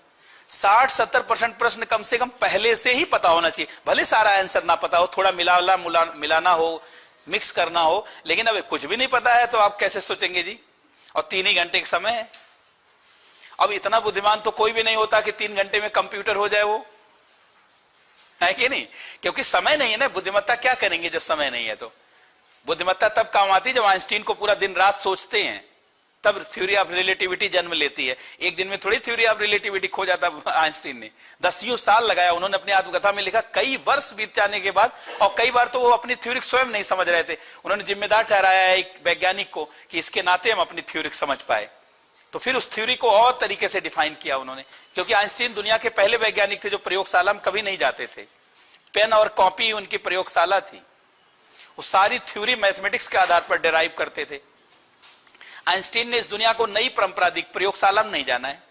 60-70% प्रश्न कम से कम पहले से ही पता होना चाहिए, भले सारा आंसर ना पता हो, थोड़ा मिलाना हो, मिक्स करना हो, लेकिन अब कुछ भी नहीं पता है तो आप कैसे सोचेंगे जी। और 3 ही घंटे का समय है। अब इतना बुद्धिमान तो कोई भी नहीं होता कि 3 घंटे में कंप्यूटर हो जाए, वो है कि नहीं, क्योंकि समय नहीं है ना। बुद्धिमत्ता क्या करेंगे जब समय नहीं है? तो बुद्धिमत्ता तब काम आती है जब आइंस्टीन को पूरा दिन रात सोचते हैं, तब थ्योरी ऑफ रिलेटिविटी जन्म लेती है। एक दिन में थोड़ी थ्योरी ऑफ रिलेटिविटी खो जाता आइंस्टीन ने, 10 साल लगाया। उन्होंने अपनी आत्मकथा में लिखा, कई वर्ष बीत जाने के बाद, और कई बार तो वो अपनी थ्योरी स्वयं नहीं समझ रहे थे, उन्होंने जिम्मेदार ठहराया है एक वैज्ञानिक को कि इसके नाते हम अपनी थ्योरी समझ पाए। तो फिर उस थ्योरी को और तरीके से डिफाइन किया उन्होंने, क्योंकि आइंस्टीन दुनिया के पहले वैज्ञानिक थे जो प्रयोगशाला में कभी नहीं जाते थे। पेन और कॉपी उनकी प्रयोगशाला थी, वो सारी थ्योरी मैथमेटिक्स के आधार पर डिराइव करते थे। आइंस्टीन ने इस दुनिया को नई परंपरा दी, प्रयोगशाला में नहीं जाना है,